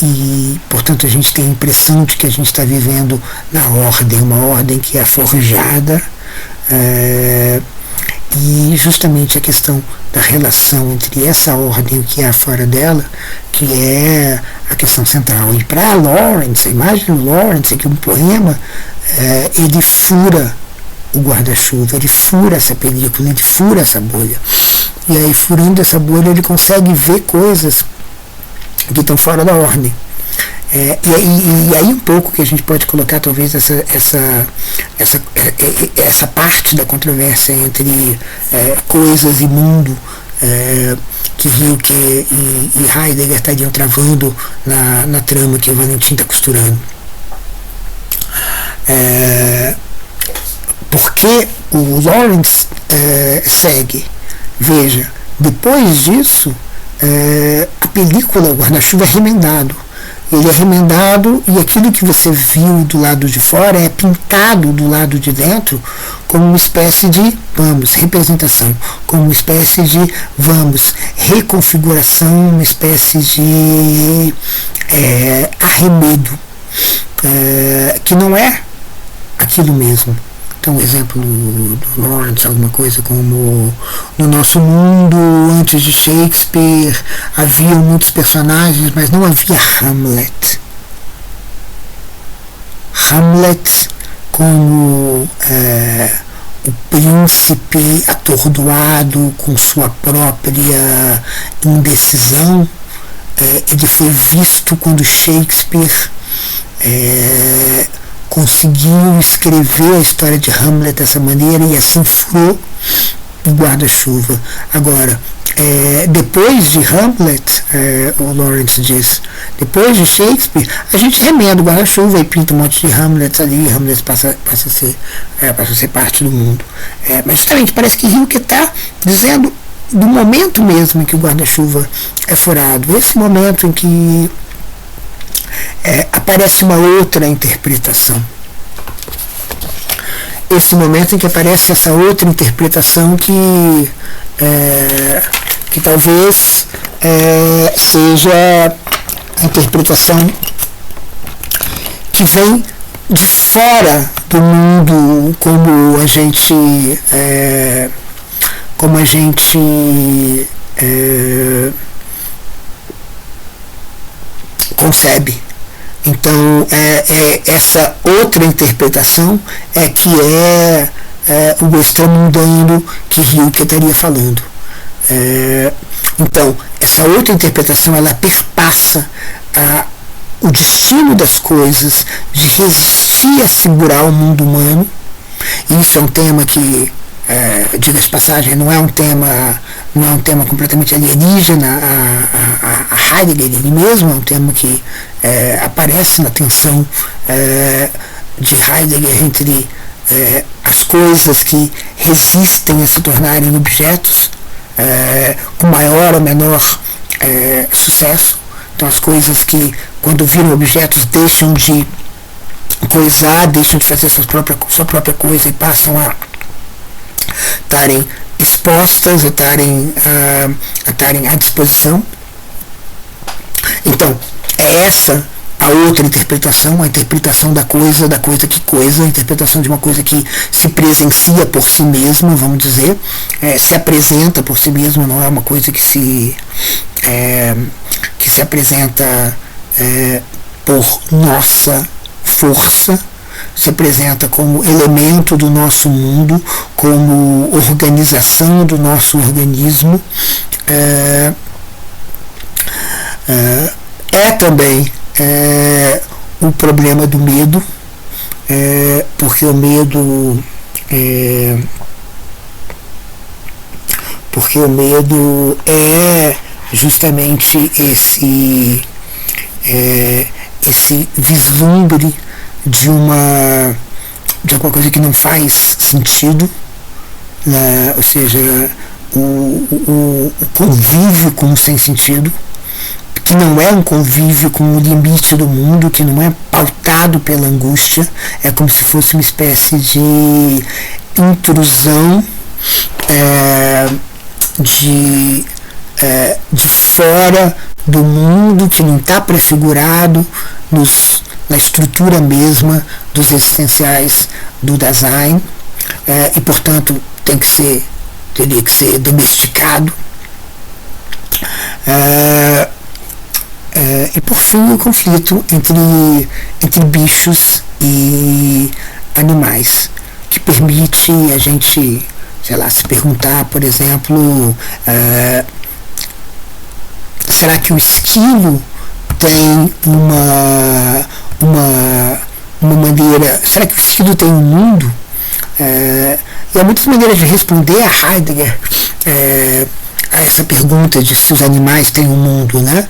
e portanto a gente tem a impressão de que a gente está vivendo na ordem, uma ordem que é forjada, e justamente a questão da relação entre essa ordem e o que há fora dela, que é a questão central. E para Lawrence, a imagem do Lawrence é que um poema, ele fura o guarda-chuva, ele fura essa película, ele fura essa bolha. E aí, furando essa bolha, ele consegue ver coisas que estão fora da ordem. E aí um pouco que a gente pode colocar talvez essa parte da controvérsia entre coisas e mundo, que Hilke e Heidegger estariam travando na trama que o Valentim está costurando. Porque o Lawrence segue, veja, depois disso a película, o guarda-chuva é remendado. Ele é remendado e aquilo que você viu do lado de fora é pintado do lado de dentro como uma espécie de, representação, como uma espécie de, reconfiguração, uma espécie de arremedo, que não é aquilo mesmo. Então, um exemplo do Lawrence, alguma coisa como: no nosso mundo, antes de Shakespeare, havia muitos personagens, mas não havia Hamlet. Hamlet como o príncipe atordoado com sua própria indecisão, ele foi visto quando Shakespeare conseguiu escrever a história de Hamlet dessa maneira e assim furou o guarda-chuva. Agora, depois de Hamlet, o Lawrence diz, depois de Shakespeare, a gente remenda o guarda-chuva e pinta um monte de Hamlet ali, e Hamlet passa a ser parte do mundo. Mas justamente parece que Hilke está dizendo do momento mesmo em que o guarda-chuva é furado, esse momento em que aparece uma outra interpretação. Esse momento em que aparece essa outra interpretação que talvez seja a interpretação que vem de fora do mundo como a gente concebe. Então, essa outra interpretação que o extramundano que Hilke estaria falando. Então, essa outra interpretação, ela perpassa o destino das coisas de que assegurar o mundo humano. Isso é um tema que, diga-se de passagem, não é um tema completamente alienígena a Heidegger ele mesmo, é um tema que aparece na tensão de Heidegger entre as coisas que resistem a se tornarem objetos com maior ou menor sucesso. Então as coisas que quando viram objetos deixam de coisar, deixam de fazer sua própria coisa e passam a estarem expostas, a estarem à disposição. Então, é essa a outra interpretação, a interpretação da coisa que coisa, a interpretação de uma coisa que se presencia por si mesma, vamos dizer, se apresenta por si mesma, não é uma coisa que se apresenta por nossa força, se apresenta como elemento do nosso mundo, como organização do nosso organismo. Também o problema do medo, porque o medo é justamente esse vislumbre de alguma coisa que não faz sentido, né? Ou seja, o convívio com o sem sentido, que não é um convívio com o limite do mundo, que não é pautado pela angústia, é como se fosse uma espécie de intrusão de fora do mundo, que não está prefigurado na estrutura mesma dos existenciais do Dasein, e portanto teria que ser domesticado. E por fim o conflito entre bichos e animais, que permite a gente, sei lá, se perguntar, por exemplo, será que o esquilo tem uma maneira, será que o esquilo tem um mundo? E há muitas maneiras de responder a Heidegger a essa pergunta de se os animais têm um mundo, né?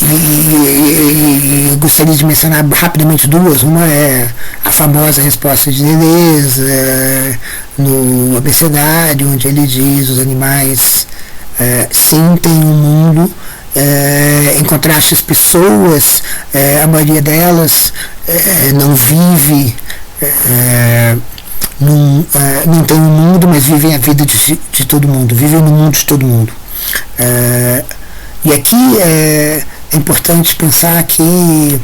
E gostaria de mencionar rapidamente duas. Uma é a famosa resposta de Deleuze no Abecedário, onde ele diz os animais sim têm um mundo, em contraste às pessoas, a maioria delas não vive, não tem um mundo, mas vivem a vida de todo mundo, vivem no mundo de todo mundo. E aqui é importante pensar que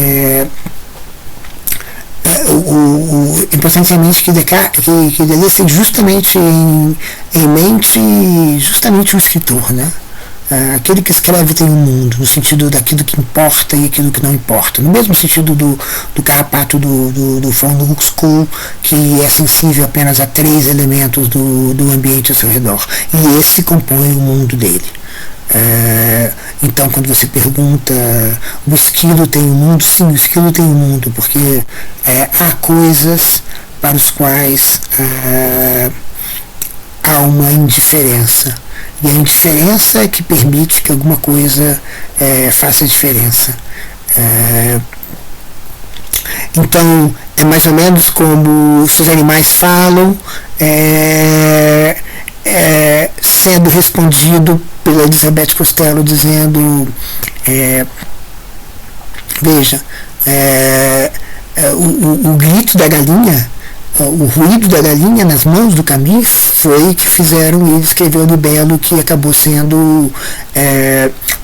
é importante ter em mente que Deleuze tem justamente em mente justamente o escritor, né? Aquele que escreve tem um mundo, no sentido daquilo que importa e aquilo que não importa, no mesmo sentido do carrapato do von Uxküll, que é sensível apenas a 3 elementos do ambiente ao seu redor, e esse compõe o mundo dele. Então, quando você pergunta, o esquilo tem um mundo? Sim, o esquilo tem um mundo, porque há coisas para os quais há uma indiferença, e a indiferença é que permite que alguma coisa faça diferença. Então, é mais ou menos como se os animais falam, sendo respondido pela Elizabeth Costello dizendo, veja, o grito da galinha, o ruído da galinha nas mãos do Camus foi que fizeram ele escrever o Libelo, que acabou sendo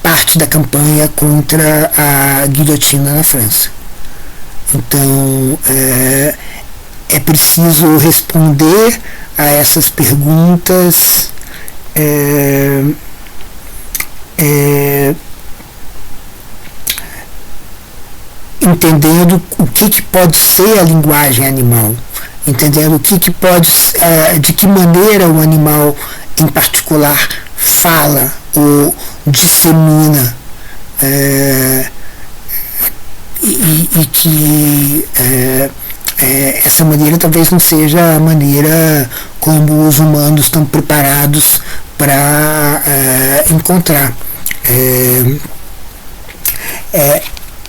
parte da campanha contra a guilhotina na França. Então, é preciso responder a essas perguntas entendendo o que pode ser a linguagem animal, entendendo de que maneira o animal em particular fala ou dissemina e que essa maneira talvez não seja a maneira como os humanos estão preparados para encontrar.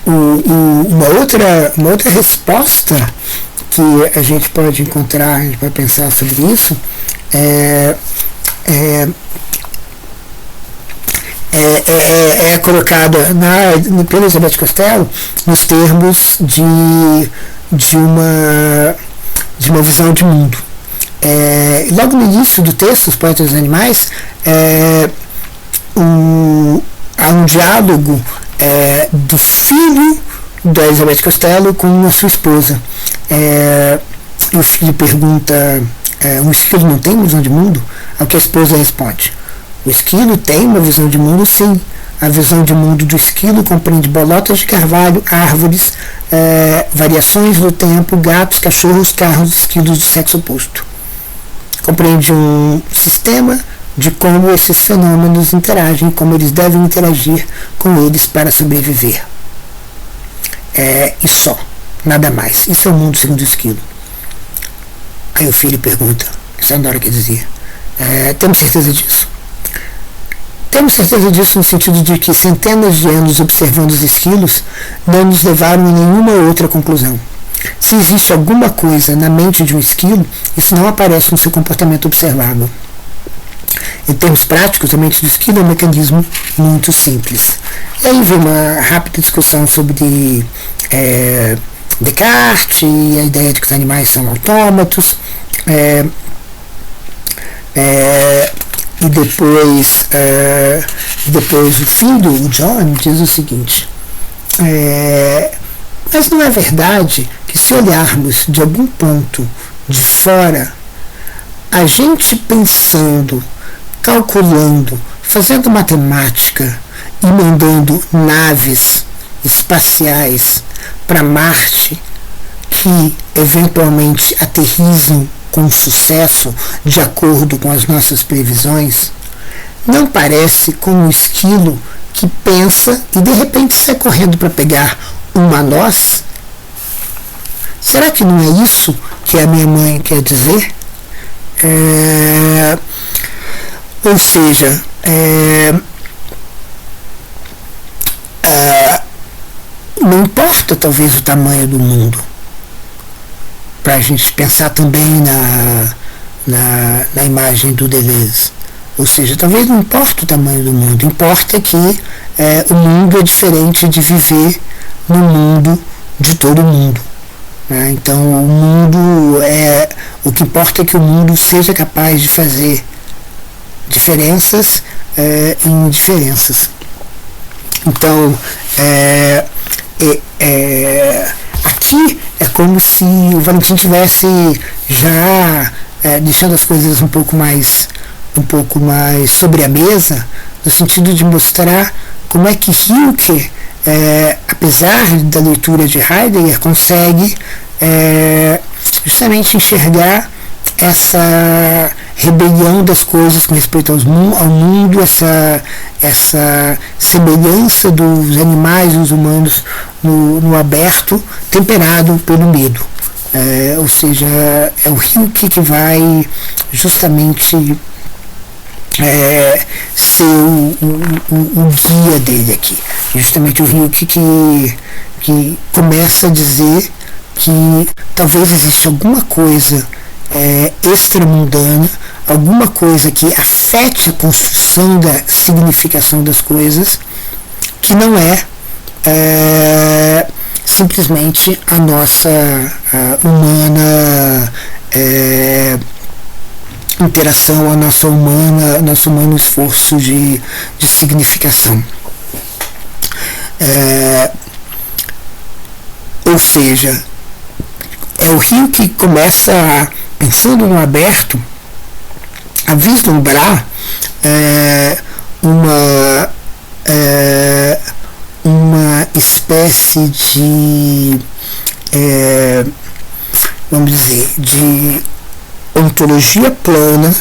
Uma outra resposta que a gente pode encontrar, a gente pode pensar sobre isso, é colocada pela Elizabeth Costello nos termos de uma visão de mundo. Logo no início do texto, Os Poetas dos Animais, há um diálogo do filho da Elizabeth Costello com a sua esposa. O filho pergunta: um esquilo não tem uma visão de mundo? Ao que a esposa responde: o esquilo tem uma visão de mundo, sim. A visão de mundo do esquilo compreende bolotas de carvalho, árvores, variações do tempo, gatos, cachorros, carros, esquilos de sexo oposto. Compreende um sistema de como esses fenômenos interagem, como eles devem interagir com eles para sobreviver. E só, nada mais. Isso é o mundo segundo o esquilo. Aí o filho pergunta, isso é a Nora que dizia, temos certeza disso? Temos certeza disso no sentido de que centenas de anos observando os esquilos não nos levaram a nenhuma outra conclusão. Se existe alguma coisa na mente de um esquilo, isso não aparece no seu comportamento observável. Em termos práticos, a mente do esquilo é um mecanismo muito simples. E aí vem uma rápida discussão sobre Descartes e a ideia de que os animais são autômatos. E depois o filho, o John, diz o seguinte: mas não é verdade que, se olharmos de algum ponto de fora, a gente pensando, calculando, fazendo matemática e mandando naves espaciais para Marte, que eventualmente aterrissam com sucesso de acordo com as nossas previsões, não parece como um esquilo que pensa e de repente sai correndo para pegar uma noz? Será que não é isso que a minha mãe quer dizer? Ou seja, não importa talvez o tamanho do mundo, para a gente pensar também na imagem do Deleuze. Ou seja, talvez não importa o tamanho do mundo, importa que o mundo é diferente de viver no mundo de todo mundo. Né? Então o mundo o que importa é que o mundo seja capaz de fazer diferenças em diferenças. Então aqui é como se o Valentim tivesse já deixando as coisas um pouco mais sobre a mesa, no sentido de mostrar como é que Rilke, apesar da leitura de Heidegger, consegue justamente enxergar essa rebelião das coisas com respeito ao mundo, essa semelhança dos animais e dos humanos no aberto, temperado pelo medo. Ou seja, é o Rilke que vai justamente ser o guia dele aqui. Justamente o Rilke que começa a dizer que talvez exista alguma coisa extramundana, alguma coisa que afete a construção da significação das coisas, que não é simplesmente a nossa humana interação, nosso humano esforço de significação. Ou seja, é o Rio que começa, pensando no aberto, a vislumbrar uma espécie de, vamos dizer, de ontologia plana,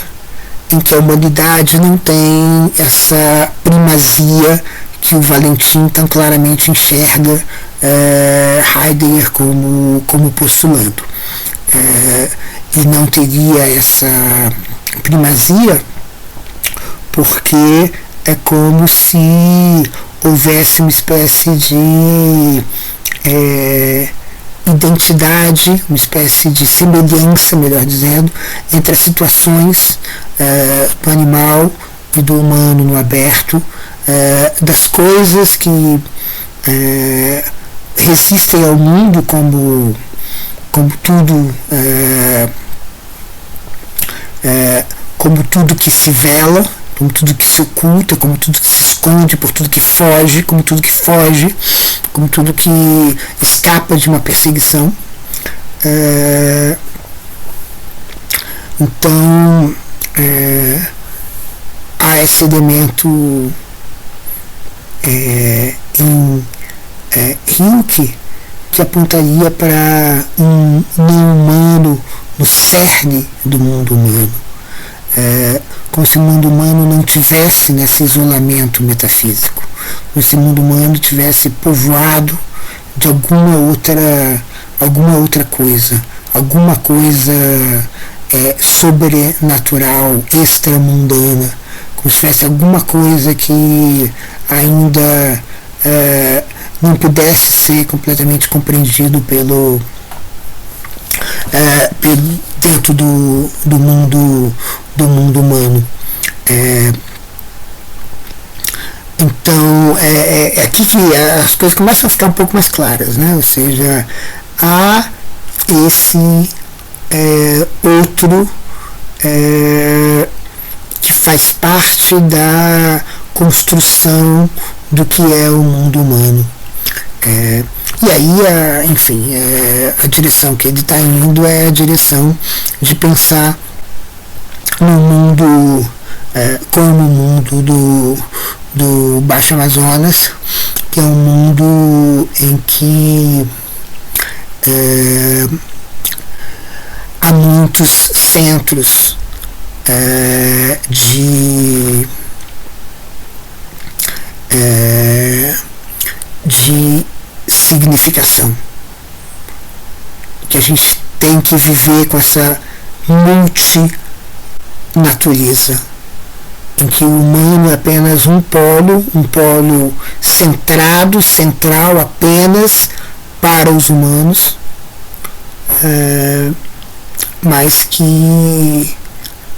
em que a humanidade não tem essa primazia que o Valentim tão claramente enxerga Heidegger como postulando. E não teria essa primazia porque é como se houvesse uma espécie de identidade, uma espécie de semelhança, melhor dizendo, entre as situações do animal e do humano no aberto, das coisas que resistem ao mundo como tudo como tudo que se vela, como tudo que se oculta, como tudo que se esconde, por tudo que foge, como tudo que foge, como tudo que escapa de uma perseguição. Então há esse elemento em Hilke que apontaria para um não humano no cerne do mundo humano, como se o mundo humano não tivesse nesse isolamento metafísico, como se o mundo humano tivesse povoado de alguma outra coisa, alguma coisa sobrenatural, extramundana, como se tivesse alguma coisa que ainda não pudesse ser completamente compreendido dentro do mundo humano. Então é aqui que as coisas começam a ficar um pouco mais claras, né? Ou seja, há esse outro que faz parte da construção do que é o mundo humano. E aí, enfim, a direção que ele está indo é a direção de pensar no mundo como o mundo do Baixo Amazonas, que é um mundo em que há muitos centros de significação, que a gente tem que viver com essa multinatureza, em que o humano é apenas um polo central apenas para os humanos, mas que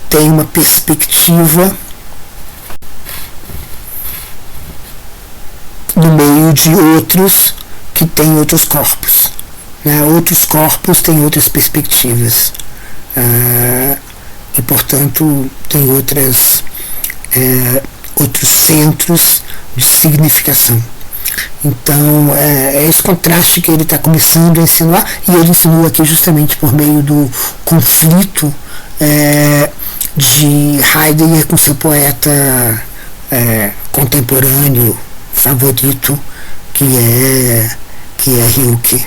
tem uma perspectiva no meio de outros que têm outros corpos, né? Outros corpos têm outras perspectivas, e portanto tem outros centros de significação. Então é esse contraste que ele está começando a insinuar, e ele insinua aqui justamente por meio do conflito de Heidegger com seu poeta contemporâneo favorito, que é Hilke.